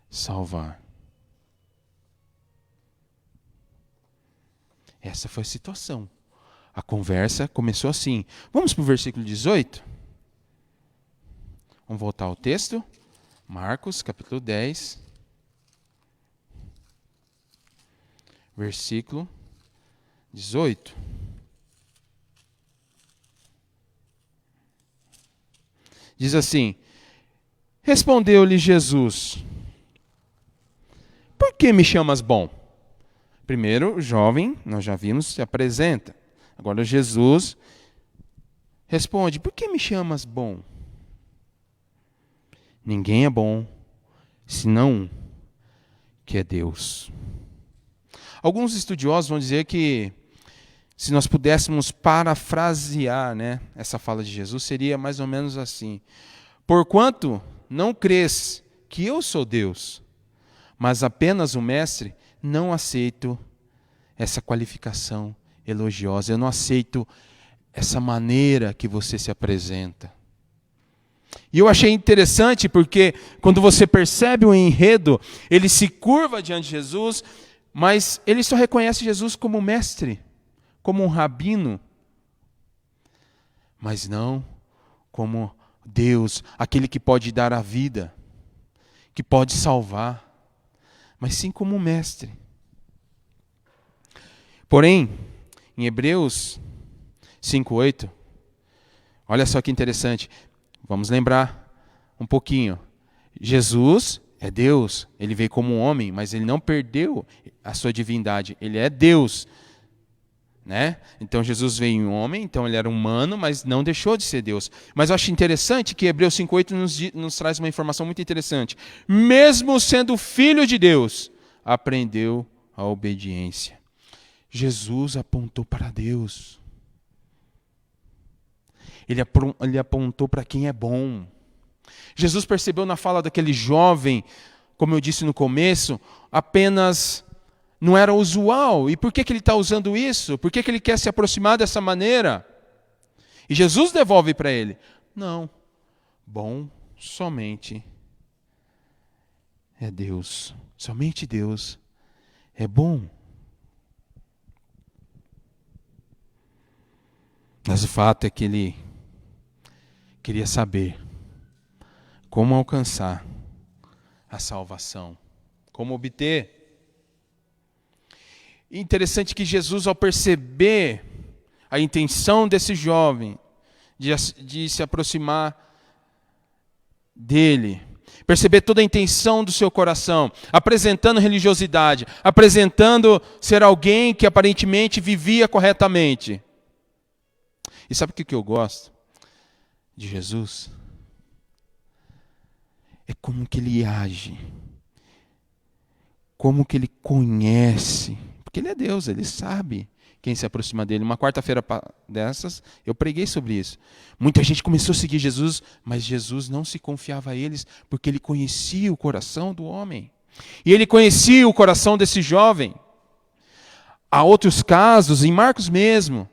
salvar. Essa foi a situação. A conversa começou assim. Vamos para o versículo 18? Vamos voltar ao texto. Marcos, capítulo 10. Versículo 18. Diz assim: respondeu-lhe Jesus: por que me chamas bom? Primeiro, o jovem, nós já vimos, se apresenta. Agora Jesus responde: por que me chamas bom? Ninguém é bom, senão um, que é Deus. Alguns estudiosos vão dizer que, se nós pudéssemos parafrasear, essa fala de Jesus, seria mais ou menos assim: porquanto não crês que eu sou Deus, mas apenas o mestre, não aceito essa qualificação elogiosa, eu não aceito essa maneira que você se apresenta. E eu achei interessante porque quando você percebe o enredo, ele se curva diante de Jesus, mas ele só reconhece Jesus como mestre, como um rabino, mas não como Deus, aquele que pode dar a vida, que pode salvar, mas sim como um mestre. Porém, em Hebreus 5:8, olha só que interessante, vamos lembrar um pouquinho. Jesus é Deus, ele veio como um homem, mas ele não perdeu a sua divindade, ele é Deus. Então Jesus veio em homem, então ele era humano, mas não deixou de ser Deus. Mas eu acho interessante que Hebreus 5:8 nos traz uma informação muito interessante. Mesmo sendo filho de Deus, aprendeu a obediência. Jesus apontou para Deus. Ele apontou para quem é bom. Jesus percebeu na fala daquele jovem, como eu disse no começo, apenas não era usual. E por que ele está usando isso? Por que ele quer se aproximar dessa maneira? E Jesus devolve para ele: não, bom somente é Deus. Somente Deus é bom. Mas o fato é que ele queria saber como alcançar a salvação, como obter. E interessante que Jesus, ao perceber a intenção desse jovem de se aproximar dele, perceber toda a intenção do seu coração, apresentando religiosidade, apresentando ser alguém que aparentemente vivia corretamente. E sabe o que eu gosto de Jesus? É como que ele age, como que ele conhece, porque ele é Deus, ele sabe quem se aproxima dele. Uma quarta-feira dessas, eu preguei sobre isso. Muita gente começou a seguir Jesus, mas Jesus não se confiava a eles, porque ele conhecia o coração do homem. E ele conhecia o coração desse jovem. Há outros casos, em Marcos mesmo,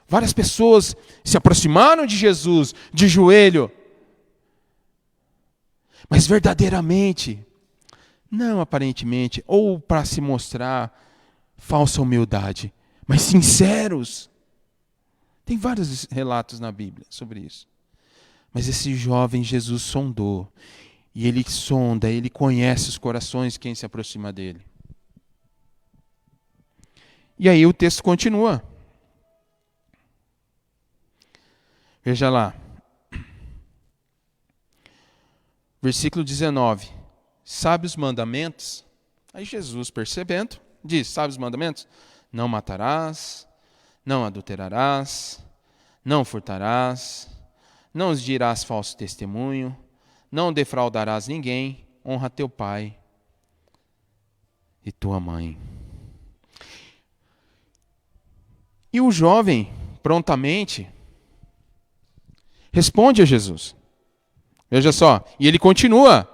várias pessoas se aproximaram de Jesus de joelho, mas verdadeiramente, não aparentemente, ou para se mostrar falsa humildade, mas sinceros. Tem vários relatos na Bíblia sobre isso. Mas esse jovem Jesus sondou, e ele sonda, ele conhece os corações de quem se aproxima dele. E aí o texto continua. Veja lá. Versículo 19. Sabe os mandamentos? Aí Jesus, percebendo, diz, sabe os mandamentos? Não matarás, não adulterarás, não furtarás, não dirás falso testemunho, não defraudarás ninguém, honra teu pai e tua mãe. E o jovem, prontamente, responde a Jesus. Veja só, e ele continua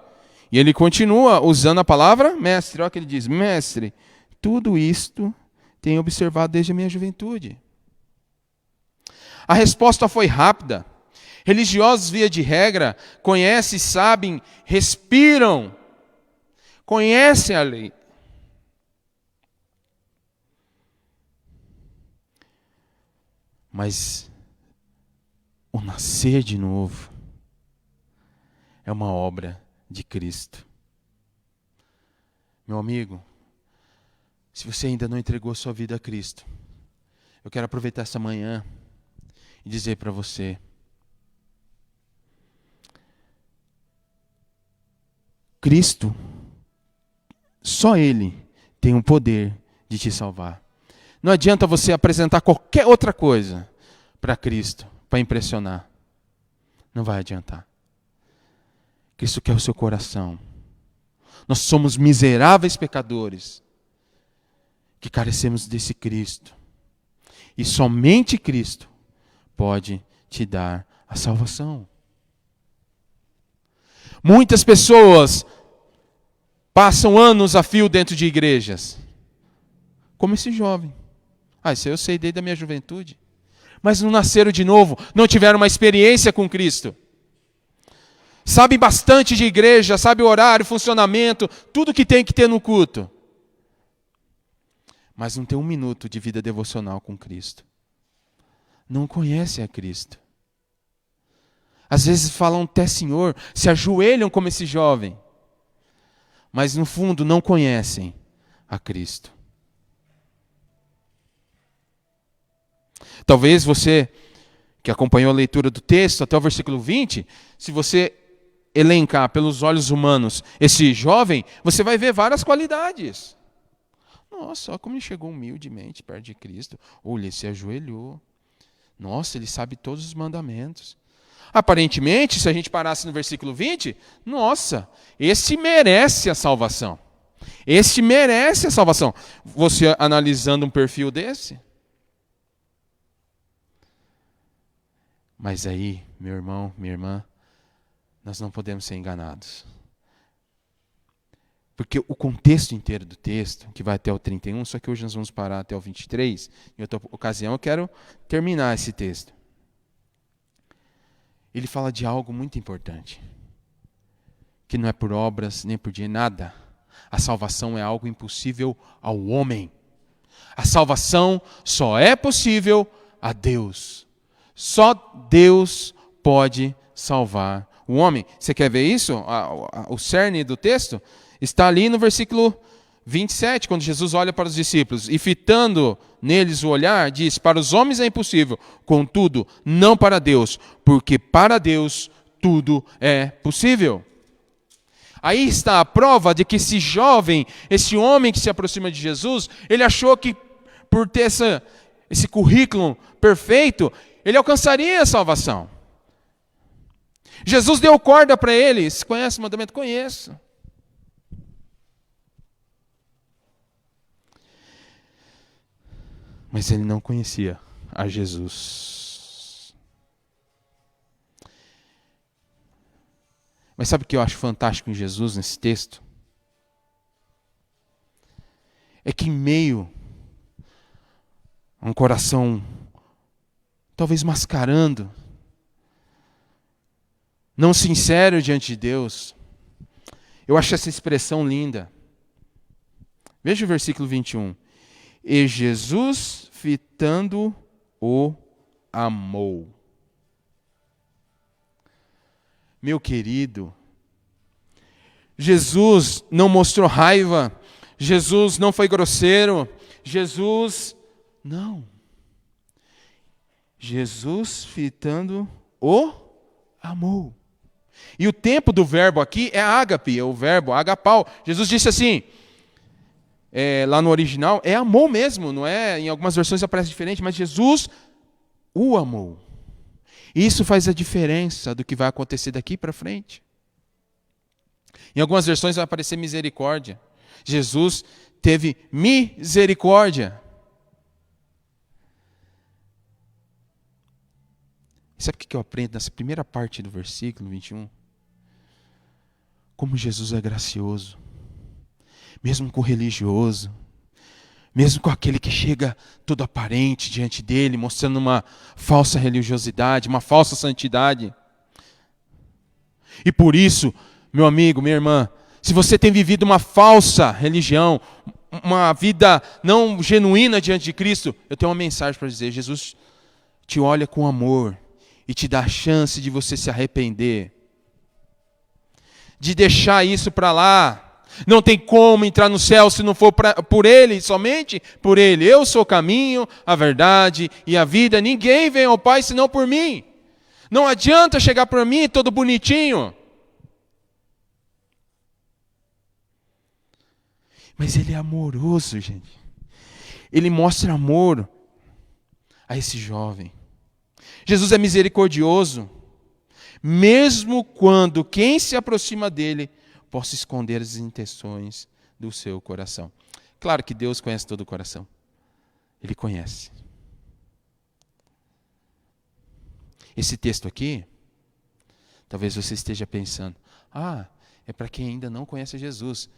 usando a palavra mestre. Olha o que ele diz, mestre, tudo isto tenho observado desde a minha juventude. A resposta foi rápida. Religiosos, via de regra, conhecem, sabem, respiram, conhecem a lei. Mas o nascer de novo é uma obra de Cristo. Meu amigo, se você ainda não entregou sua vida a Cristo, eu quero aproveitar essa manhã e dizer para você: Cristo, só Ele tem o poder de te salvar. Não adianta você apresentar qualquer outra coisa para Cristo, para impressionar. Não vai adiantar. Cristo quer o seu coração. Nós somos miseráveis pecadores que carecemos desse Cristo. E somente Cristo pode te dar a salvação. Muitas pessoas passam anos a fio dentro de igrejas, como esse jovem. Isso eu sei desde a minha juventude. Mas não nasceram de novo, não tiveram uma experiência com Cristo. Sabe bastante de igreja, sabe o horário, funcionamento, tudo que tem que ter no culto. Mas não tem um minuto de vida devocional com Cristo. Não conhece a Cristo. Às vezes falam até Senhor, se ajoelham como esse jovem. Mas no fundo não conhecem a Cristo. Talvez você, que acompanhou a leitura do texto até o versículo 20, se você elencar pelos olhos humanos esse jovem, você vai ver várias qualidades. Nossa, olha como ele chegou humildemente perto de Cristo. Ou ele se ajoelhou. Nossa, ele sabe todos os mandamentos. Aparentemente, se a gente parasse no versículo 20, nossa, esse merece a salvação. Este merece a salvação. Você analisando um perfil desse? Mas aí, meu irmão, minha irmã, nós não podemos ser enganados. Porque o contexto inteiro do texto, que vai até o 31, só que hoje nós vamos parar até o 23, em outra ocasião eu quero terminar esse texto. Ele fala de algo muito importante, que não é por obras, nem por dinheiro, nada. A salvação é algo impossível ao homem. A salvação só é possível a Deus. Só Deus pode salvar o homem. Você quer ver isso? O cerne do texto está ali no versículo 27, quando Jesus olha para os discípulos e fitando neles o olhar, diz: para os homens é impossível, contudo, não para Deus, porque para Deus tudo é possível. Aí está a prova de que esse jovem, esse homem que se aproxima de Jesus, ele achou que por ter esse currículo perfeito, ele alcançaria a salvação. Jesus deu corda para ele. Você conhece o mandamento? Conheço. Mas ele não conhecia a Jesus. Mas sabe o que eu acho fantástico em Jesus, nesse texto? é que em meio a um coração talvez mascarando, não sincero diante de Deus, eu acho essa expressão linda. Veja o versículo 21. E Jesus, fitando-o, amou. Meu querido, Jesus não mostrou raiva, Jesus não foi grosseiro, não. Jesus, fitando-o, amou. E o tempo do verbo aqui é ágape, é o verbo agapau. Jesus disse assim, lá no original, é amou mesmo, não é? Em algumas versões aparece diferente, mas Jesus o amou. Isso faz a diferença do que vai acontecer daqui para frente. Em algumas versões vai aparecer misericórdia. Jesus teve misericórdia. Sabe o que eu aprendo nessa primeira parte do versículo 21? Como Jesus é gracioso. Mesmo com o religioso. Mesmo com aquele que chega todo aparente diante dele, mostrando uma falsa religiosidade, uma falsa santidade. E por isso, meu amigo, minha irmã, se você tem vivido uma falsa religião, uma vida não genuína diante de Cristo, eu tenho uma mensagem para dizer. Jesus te olha com amor e te dá a chance de você se arrepender, de deixar isso para lá. Não tem como entrar no céu se não for por Ele, somente por Ele. Eu sou o caminho, a verdade e a vida. Ninguém vem ao Pai senão por mim. Não adianta chegar para mim todo bonitinho. Mas Ele é amoroso, gente. Ele mostra amor a esse jovem. Jesus é misericordioso, mesmo quando quem se aproxima dele possa esconder as intenções do seu coração. Claro que Deus conhece todo o coração. Ele conhece. Esse texto aqui, talvez você esteja pensando, é para quem ainda não conhece Jesus.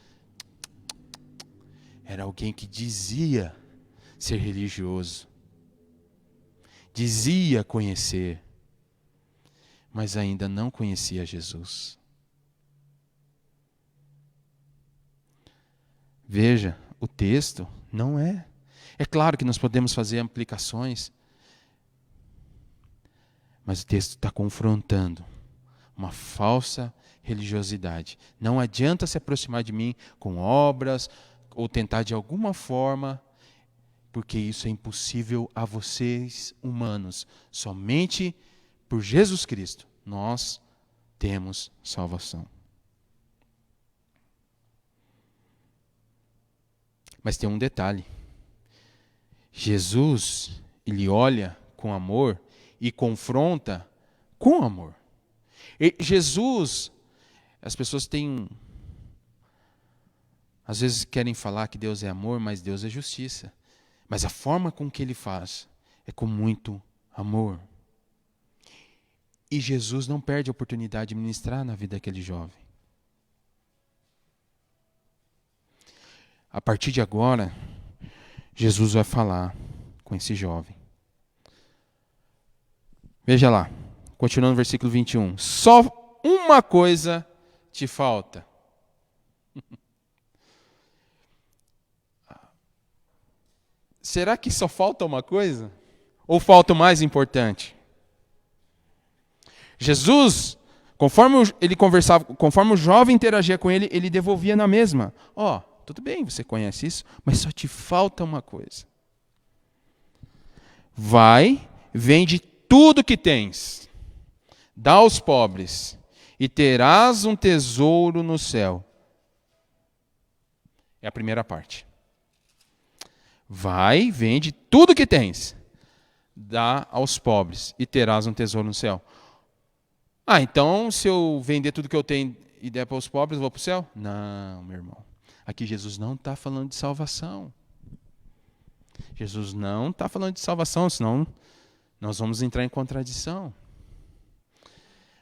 Era alguém que dizia ser religioso. Dizia conhecer, mas ainda não conhecia Jesus. Veja, o texto não é. É claro que nós podemos fazer aplicações, mas o texto está confrontando uma falsa religiosidade. Não adianta se aproximar de mim com obras ou tentar de alguma forma, porque isso é impossível a vocês humanos. Somente por Jesus Cristo nós temos salvação. Mas tem um detalhe. Jesus, ele olha com amor e confronta com amor. E Jesus, as pessoas às vezes querem falar que Deus é amor, mas Deus é justiça. Mas a forma com que ele faz é com muito amor. E Jesus não perde a oportunidade de ministrar na vida daquele jovem. A partir de agora, Jesus vai falar com esse jovem. Veja lá, continuando no versículo 21. Só uma coisa te falta. Será que só falta uma coisa? Ou falta o mais importante? Jesus, conforme ele conversava, conforme o jovem interagia com ele, ele devolvia na mesma. Tudo bem, você conhece isso, mas só te falta uma coisa. Vai, vende tudo que tens, dá aos pobres, e terás um tesouro no céu. É a primeira parte. Vai, vende tudo que tens, dá aos pobres, e terás um tesouro no céu. Então se eu vender tudo que eu tenho e der para os pobres, eu vou para o céu? Não, meu irmão. Aqui Jesus não está falando de salvação. Jesus não está falando de salvação, senão nós vamos entrar em contradição.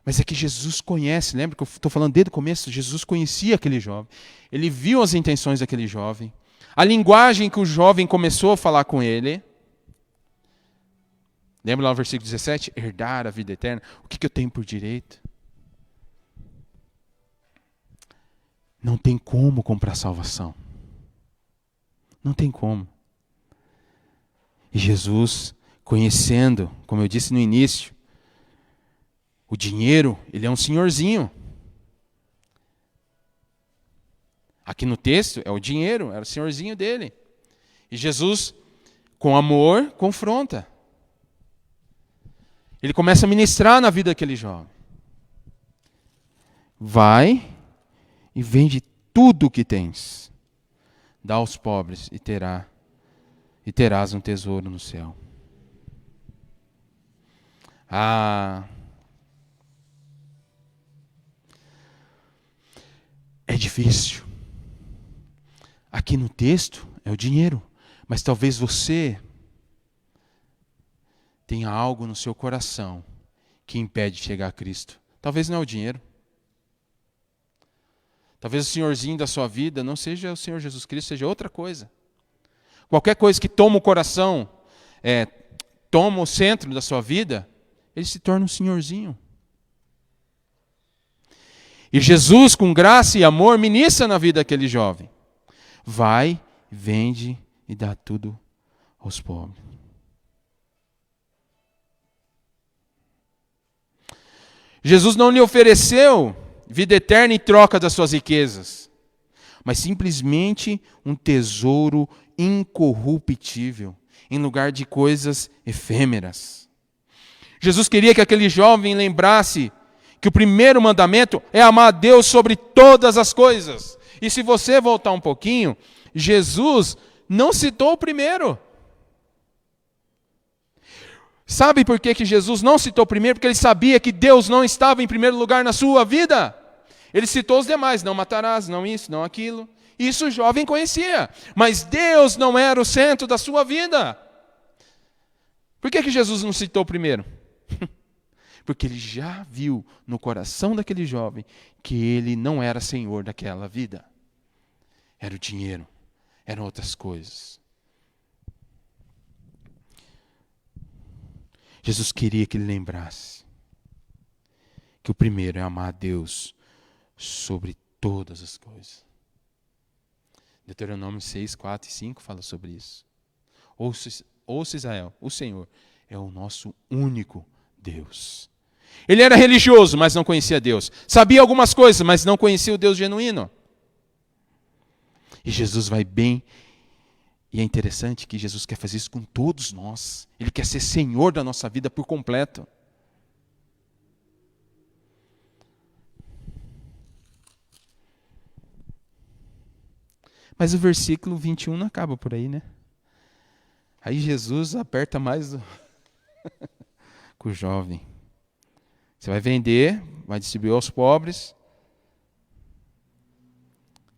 Mas é que Jesus conhece, lembra que eu estou falando desde o começo? Jesus conhecia aquele jovem. Ele viu as intenções daquele jovem. A linguagem que o jovem começou a falar com ele. Lembra lá no versículo 17? Herdar a vida eterna. O que eu tenho por direito? Não tem como comprar salvação. Não tem como. E Jesus, conhecendo, como eu disse no início, o dinheiro, ele é um senhorzinho. Aqui no texto é o dinheiro, era o senhorzinho dele. E Jesus, com amor, confronta. Ele começa a ministrar na vida daquele jovem. Vai e vende tudo o que tens. Dá aos pobres e terás um tesouro no céu. É difícil. Aqui no texto é o dinheiro, mas talvez você tenha algo no seu coração que impede de chegar a Cristo. Talvez não é o dinheiro. Talvez o senhorzinho da sua vida não seja o Senhor Jesus Cristo, seja outra coisa. Qualquer coisa que toma o coração, toma o centro da sua vida, ele se torna um senhorzinho. E Jesus, com graça e amor, ministra na vida daquele jovem. Vai, vende e dá tudo aos pobres. Jesus não lhe ofereceu vida eterna em troca das suas riquezas, mas simplesmente um tesouro incorruptível, em lugar de coisas efêmeras. Jesus queria que aquele jovem lembrasse que o primeiro mandamento é amar a Deus sobre todas as coisas. E se você voltar um pouquinho, Jesus não citou o primeiro. Sabe por que Jesus não citou o primeiro? Porque ele sabia que Deus não estava em primeiro lugar na sua vida. Ele citou os demais, não matarás, não isso, não aquilo. Isso o jovem conhecia. Mas Deus não era o centro da sua vida. Por que Jesus não citou o primeiro? Porque ele já viu no coração daquele jovem que ele não era senhor daquela vida. Era o dinheiro, eram outras coisas. Jesus queria que ele lembrasse que o primeiro é amar a Deus sobre todas as coisas. Deuteronômio 6, 4 e 5 fala sobre isso. Ouça Israel, o Senhor é o nosso único Deus. Ele era religioso, mas não conhecia Deus. Sabia algumas coisas, mas não conhecia o Deus genuíno. E Jesus vai bem. E é interessante que Jesus quer fazer isso com todos nós. Ele quer ser Senhor da nossa vida por completo. Mas o versículo 21 não acaba por aí, né? Aí Jesus aperta mais com o jovem. Você vai vender, vai distribuir aos pobres.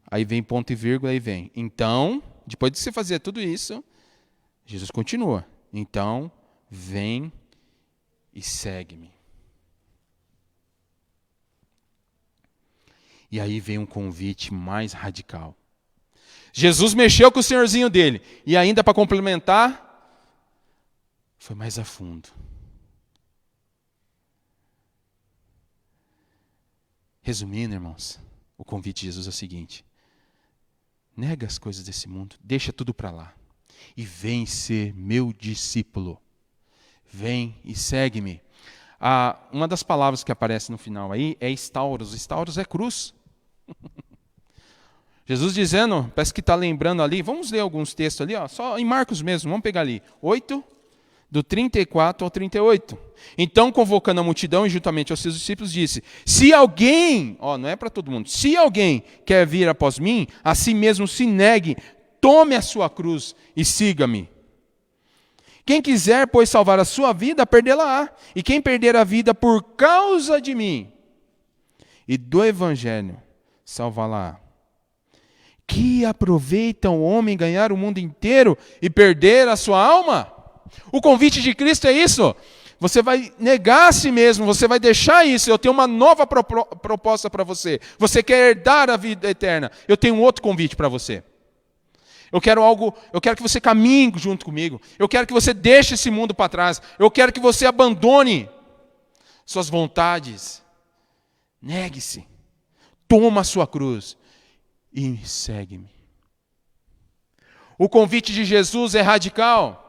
Aí vem ponto e vírgula, aí vem. Então, depois de você fazer tudo isso, Jesus continua. Então, vem e segue-me. E aí vem um convite mais radical. Jesus mexeu com o senhorzinho dele. E ainda para complementar, foi mais a fundo. Resumindo, irmãos, o convite de Jesus é o seguinte. Nega as coisas desse mundo, deixa tudo para lá. E vem ser meu discípulo. Vem e segue-me. Uma das palavras que aparece no final aí é estauros. Estauros é cruz. Jesus dizendo, parece que está lembrando ali, vamos ler alguns textos ali, só em Marcos mesmo, vamos pegar ali, 8, do 34 ao 38. Então, convocando a multidão e juntamente aos seus discípulos, disse, se alguém, não é para todo mundo, se alguém quer vir após mim, a si mesmo se negue, tome a sua cruz e siga-me. Quem quiser, pois, salvar a sua vida, perdê-la-á. E quem perder a vida por causa de mim e do evangelho, salvá-la-á. Que aproveita o homem ganhar o mundo inteiro e perder a sua alma? O convite de Cristo é isso. Você vai negar a si mesmo, você vai deixar isso. Eu tenho uma nova proposta para você. Você quer herdar a vida eterna. Eu tenho um outro convite para você. Eu quero que você caminhe junto comigo. Eu quero que você deixe esse mundo para trás. Eu quero que você abandone suas vontades. Negue-se. Toma a sua cruz e segue-me. O convite de Jesus é radical.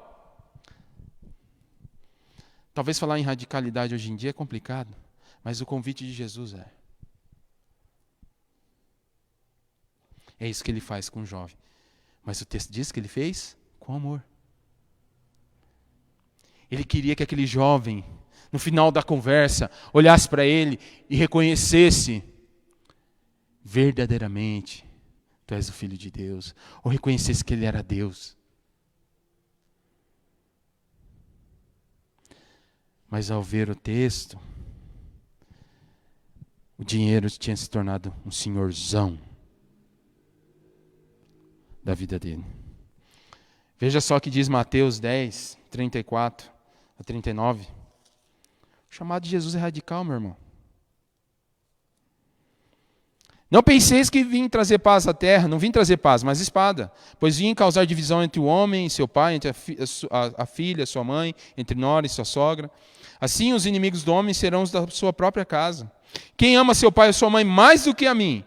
Talvez falar em radicalidade hoje em dia é complicado, mas o convite de Jesus é. É isso que ele faz com o jovem. Mas o texto diz que ele fez com amor. Ele queria que aquele jovem, no final da conversa, olhasse para ele e reconhecesse verdadeiramente: tu és o Filho de Deus. Ou reconhecesse que ele era Deus. Mas ao ver o texto, o dinheiro tinha se tornado um senhorzão da vida dele. Veja só o que diz Mateus 10, 34 a 39. O chamado de Jesus é radical, meu irmão. Não penseis que vim trazer paz à terra, não vim trazer paz, mas espada, pois vim causar divisão entre o homem e seu pai, entre a filha, sua mãe, entre nora e sua sogra. Assim os inimigos do homem serão os da sua própria casa. Quem ama seu pai ou sua mãe mais do que a mim,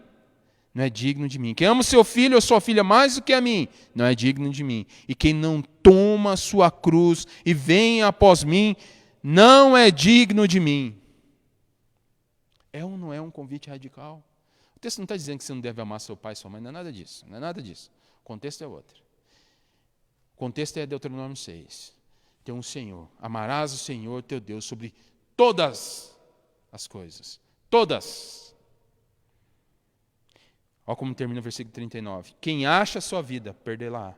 não é digno de mim. Quem ama seu filho ou sua filha mais do que a mim, não é digno de mim. E quem não toma sua cruz e vem após mim, não é digno de mim. É ou não é um convite radical? O texto não está dizendo que você não deve amar seu pai e sua mãe, não é nada disso. Não é nada disso. O contexto é outro. O contexto é Deuteronômio 6. Tem um Senhor. Amarás o Senhor teu Deus sobre todas as coisas. Todas. Olha como termina o versículo 39. Quem acha a sua vida, perdê-la.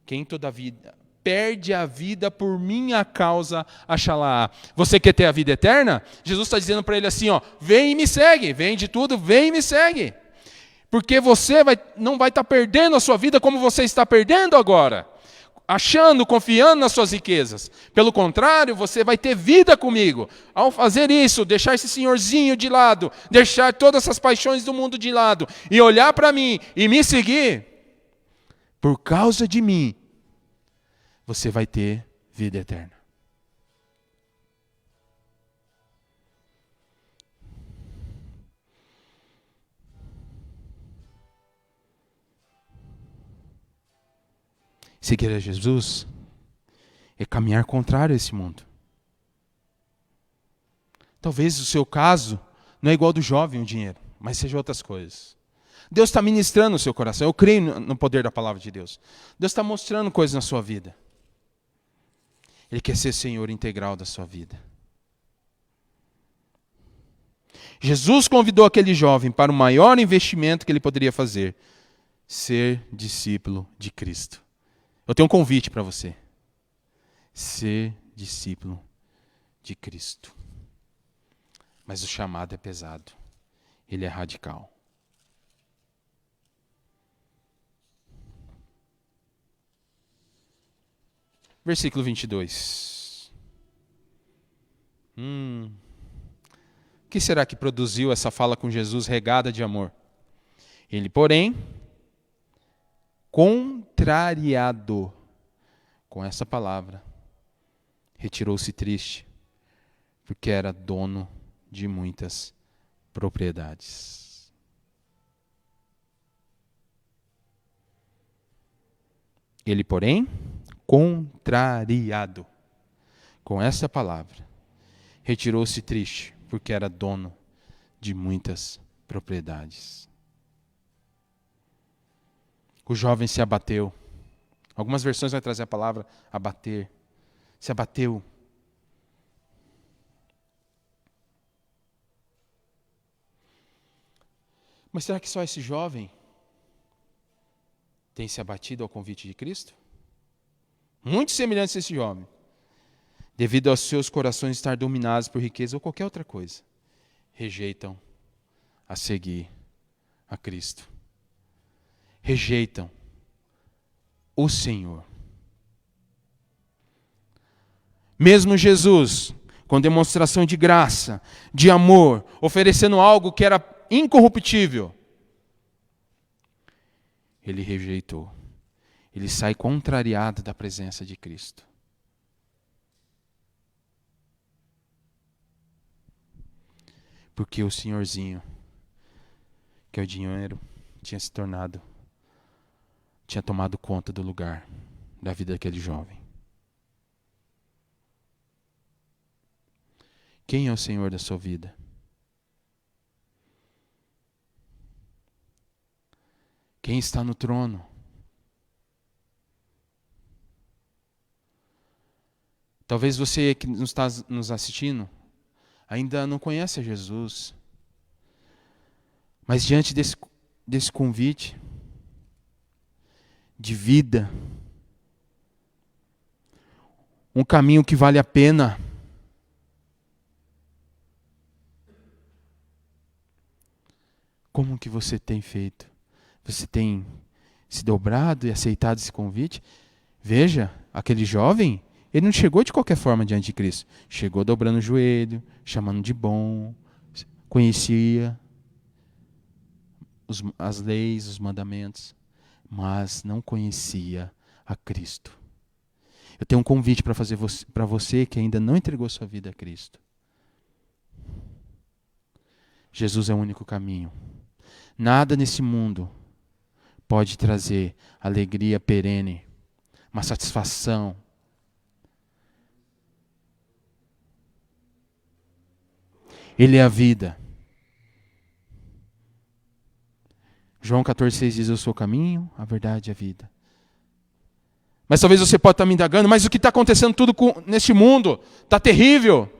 Quem todavia perde a vida por minha causa, achá-la. Você quer ter a vida eterna? Jesus está dizendo para ele assim, ó, vem e me segue. Vem de tudo, vem e me segue. Porque você não vai estar perdendo a sua vida como você está perdendo agora. Achando, confiando nas suas riquezas. Pelo contrário, você vai ter vida comigo. Ao fazer isso, deixar esse senhorzinho de lado, deixar todas essas paixões do mundo de lado, e olhar para mim e me seguir, por causa de mim, você vai ter vida eterna. Seguir a Jesus é caminhar contrário a esse mundo. Talvez o seu caso não é igual ao do jovem, o dinheiro, mas seja outras coisas. Deus está ministrando o seu coração. Eu creio no poder da palavra de Deus. Deus está mostrando coisas na sua vida. Ele quer ser Senhor integral da sua vida. Jesus convidou aquele jovem para o maior investimento que ele poderia fazer: ser discípulo de Cristo. Eu tenho um convite para você. Ser discípulo de Cristo. Mas o chamado é pesado. Ele é radical. Versículo 22. O que será que produziu essa fala com Jesus regada de amor? Ele, porém, contrariado com essa palavra, retirou-se triste, porque era dono de muitas propriedades. Ele, porém, contrariado com essa palavra, retirou-se triste, porque era dono de muitas propriedades. O jovem se abateu. Algumas versões vai trazer a palavra abater. Se abateu. Mas será que só esse jovem tem se abatido ao convite de Cristo? Muito semelhantes a esse jovem. Devido aos seus corações estar dominados por riqueza ou qualquer outra coisa, rejeitam a seguir a Cristo. Rejeitam o Senhor. Mesmo Jesus, com demonstração de graça, de amor, oferecendo algo que era incorruptível, ele rejeitou. ele sai contrariado da presença de Cristo. Porque o senhorzinho, que é o dinheiro, tinha tomado conta do lugar da vida daquele jovem. Quem é o Senhor da sua vida? Quem está no trono? Talvez você que está nos assistindo ainda não conhece a Jesus. Mas diante desse convite de vida, um caminho que vale a pena, como que você tem feito? Você tem se dobrado e aceitado esse convite? Veja, aquele jovem, ele não chegou de qualquer forma diante de Cristo. Chegou dobrando o joelho, chamando de bom, conhecia as leis, os mandamentos, mas não conhecia a Cristo. Eu tenho um convite para fazer para você que ainda não entregou sua vida a Cristo. Jesus é o único caminho. Nada nesse mundo pode trazer alegria perene, uma satisfação. Ele é a vida. João 14,6 diz: eu sou o caminho, a verdade e a vida. Mas talvez você possa estar me indagando, mas o que está acontecendo tudo neste mundo? Está terrível.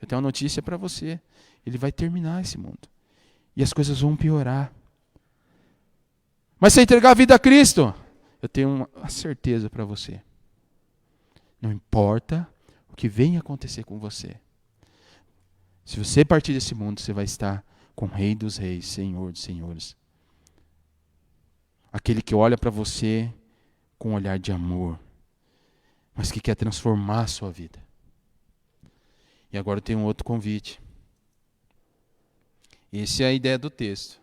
Eu tenho uma notícia para você. Ele vai terminar esse mundo. E as coisas vão piorar. Mas se entregar a vida a Cristo, eu tenho uma certeza para você. Não importa o que venha acontecer com você. Se você partir desse mundo, você vai estar com o Rei dos Reis, Senhor dos Senhores. Aquele que olha para você com um olhar de amor, mas que quer transformar a sua vida. E agora eu tenho um outro convite. Essa é a ideia do texto.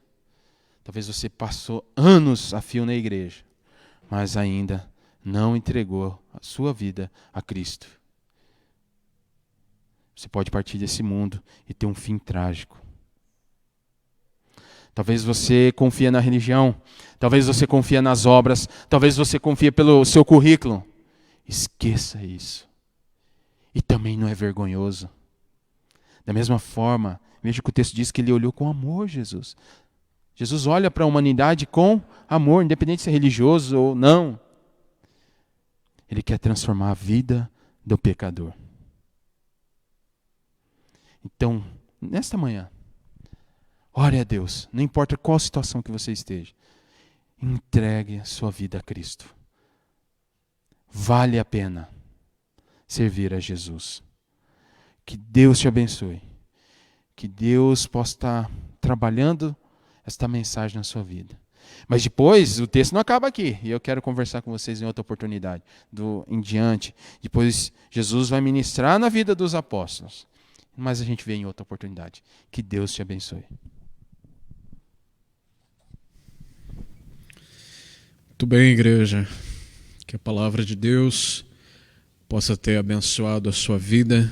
Talvez você passou anos a fio na igreja, mas ainda não entregou a sua vida a Cristo. Você pode partir desse mundo e ter um fim trágico. Talvez você confia na religião, talvez você confia nas obras, talvez você confia pelo seu currículo. Esqueça isso. E também não é vergonhoso. Da mesma forma, veja que o texto diz que ele olhou com amor, Jesus. Jesus olha para a humanidade com amor, independente se é religioso ou não. Ele quer transformar a vida do pecador. Então, nesta manhã, ore a Deus, não importa qual situação que você esteja, entregue a sua vida a Cristo. Vale a pena servir a Jesus. Que Deus te abençoe. Que Deus possa estar trabalhando esta mensagem na sua vida. Mas depois, o texto não acaba aqui. E eu quero conversar com vocês em outra oportunidade. Em diante. Depois, Jesus vai ministrar na vida dos apóstolos. Mas a gente vê em outra oportunidade. Que Deus te abençoe. Muito bem, igreja. Que a palavra de Deus possa ter abençoado a sua vida.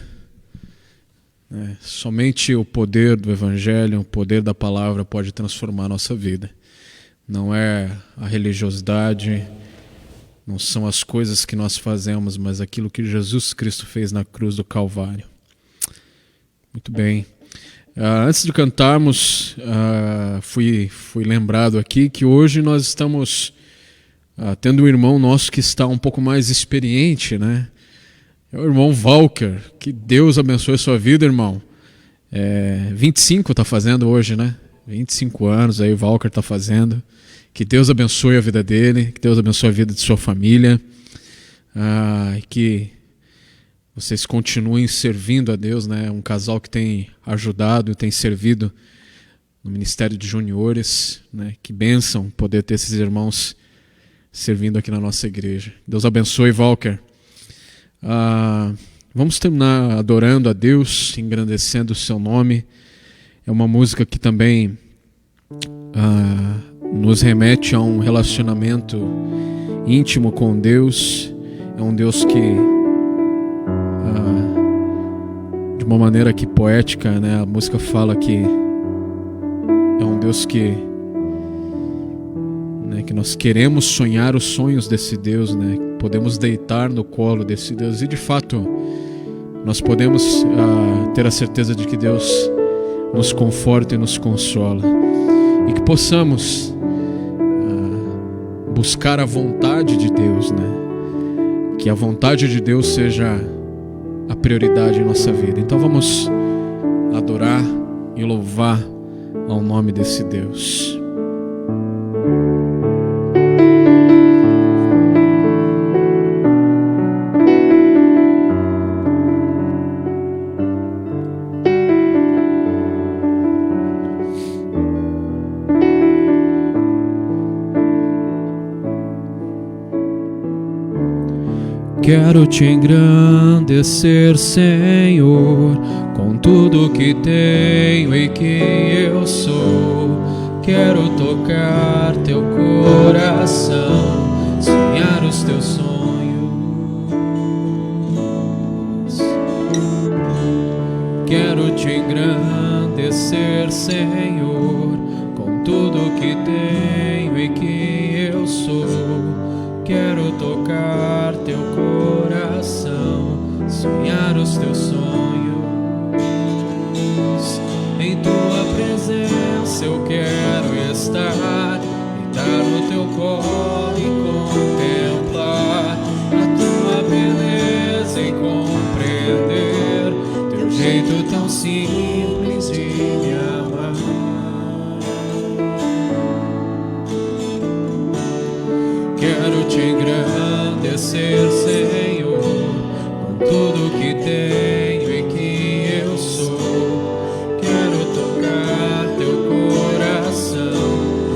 Somente o poder do Evangelho, o poder da palavra pode transformar a nossa vida. Não é a religiosidade, não são as coisas que nós fazemos, mas aquilo que Jesus Cristo fez na cruz do Calvário. Muito bem. Antes de cantarmos, fui lembrado aqui que hoje nós estamos tendo um irmão nosso que está um pouco mais experiente, né? É o irmão Walker. Que Deus abençoe a sua vida, irmão. 25 está fazendo hoje, né? 25 anos aí o Walker está fazendo. Que Deus abençoe a vida dele, que Deus abençoe a vida de sua família. Que vocês continuem servindo a Deus, né? Um casal que tem ajudado e tem servido no Ministério de Juniores, né? Que bênção poder ter esses irmãos servindo aqui na nossa igreja. Deus abençoe, Walker. Vamos terminar adorando a Deus, engrandecendo o seu nome. É uma música que também nos remete a um relacionamento íntimo com Deus. É um Deus que, de uma maneira aqui poética, né, a música fala que é um Deus que nós queremos sonhar os sonhos desse Deus, né? Podemos deitar no colo desse Deus, e de fato nós podemos ter a certeza de que Deus nos conforta e nos consola, e que possamos buscar a vontade de Deus, né? Que a vontade de Deus seja a prioridade em nossa vida. Então vamos adorar e louvar ao nome desse Deus. Quero te engrandecer, Senhor, com tudo que tenho e que eu sou. Quero tocar teu coração, sonhar os teus sonhos. Quero te engrandecer, Senhor, com tudo que tenho e que eu sou. Quero tocar teu coração, sonhar os teus sonhos. Em tua presença eu quero estar, deitar no teu colo e contemplar a tua beleza e compreender teu jeito tão simples de me amar. Quero te engrandecer, Senhor, com tudo que tenho e que eu sou. Quero tocar teu coração,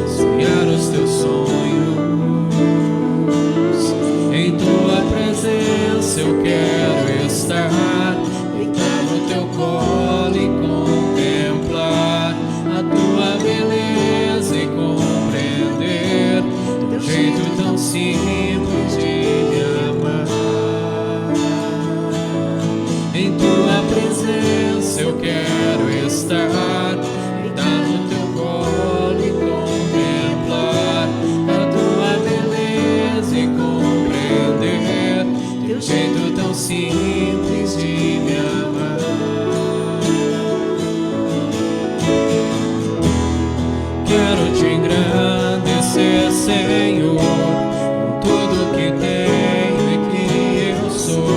sonhar os teus sonhos. Em tua presença eu quero estar, deitar no teu colo e contemplar a tua beleza e compreender teu jeito tão simples de me amar. Em tua presença eu quero estar, deitar no teu colo e contemplar a tua beleza e compreender teu jeito tão simples de me amar. Quero te engrandecer, Senhor, com tudo que tenho e que eu sou.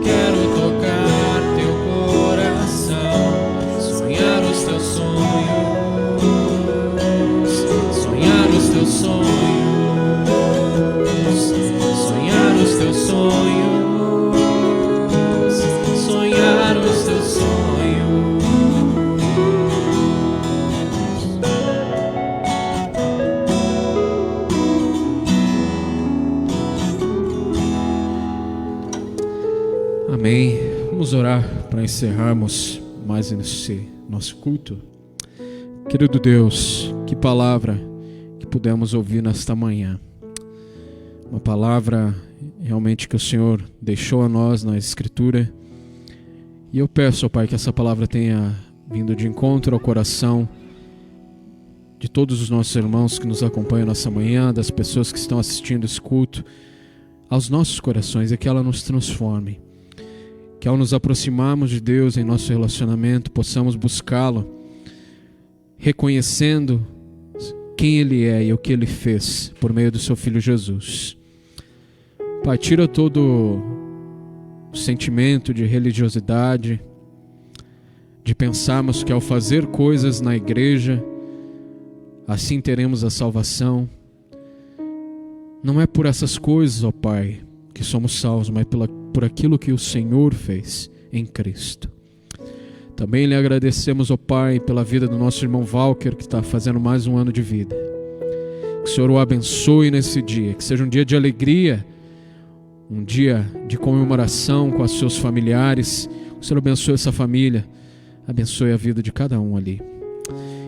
Quero tocar teu coração, sonhar os teus sonhos, sonhar os teus sonhos, sonhar os teus sonhos, sonhar os teus sonhos. Amém. Vamos orar para encerrarmos mais esse nosso culto. Querido Deus, que palavra que pudemos ouvir nesta manhã. Uma palavra realmente que o Senhor deixou a nós na Escritura. E eu peço, ó Pai, que essa palavra tenha vindo de encontro ao coração de todos os nossos irmãos que nos acompanham nessa manhã, das pessoas que estão assistindo esse culto, aos nossos corações, e que ela nos transforme. Que ao nos aproximarmos de Deus em nosso relacionamento, possamos buscá-lo, reconhecendo quem Ele é e o que Ele fez por meio do Seu Filho Jesus. Pai, tira todo o sentimento de religiosidade, de pensarmos que ao fazer coisas na igreja, assim teremos a salvação. Não é por essas coisas, ó Pai, que somos salvos, mas por aquilo que o Senhor fez em Cristo. Também lhe agradecemos, ó Pai, pela vida do nosso irmão Walker, que está fazendo mais um ano de vida. Que o Senhor o abençoe nesse dia, que seja um dia de alegria, um dia de comemoração com os seus familiares. Que o Senhor abençoe essa família, abençoe a vida de cada um ali.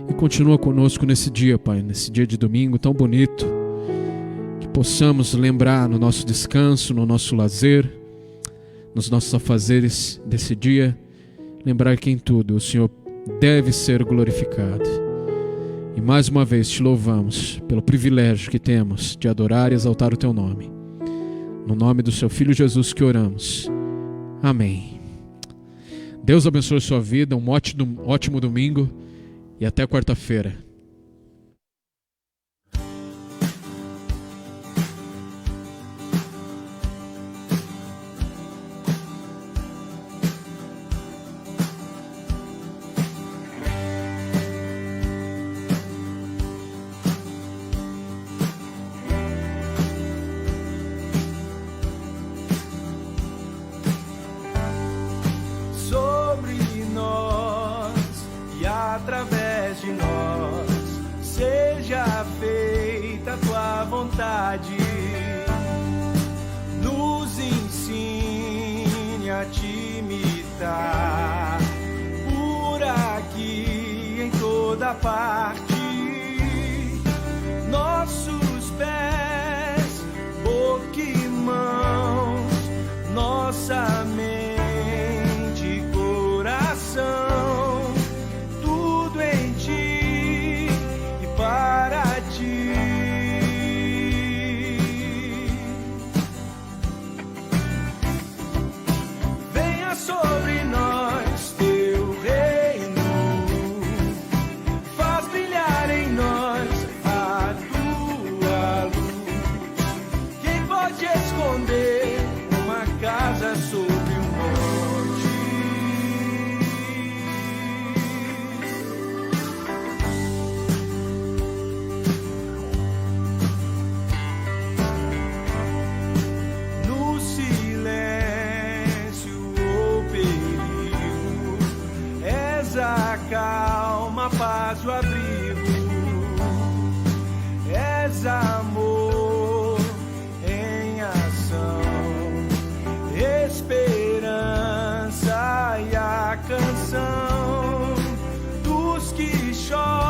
E continua conosco nesse dia, Pai, nesse dia de domingo tão bonito, que possamos lembrar no nosso descanso, no nosso lazer, nos nossos afazeres desse dia, lembrar que em tudo o Senhor deve ser glorificado. E mais uma vez te louvamos pelo privilégio que temos de adorar e exaltar o teu nome. No nome do seu Filho Jesus que oramos. Amém. Deus abençoe a sua vida, um ótimo domingo e até quarta-feira. Através de nós, seja feita a tua vontade, nos ensine a te imitar, por aqui em toda parte, nossos pés, boca e mãos, nossa mente e coração, para ti. Venha sobre nós teu reino, faz brilhar em nós a tua luz. Quem pode esconder uma casa sobre um monte? A calma, paz, o abrigo, és amor em ação, esperança e a canção dos que choram.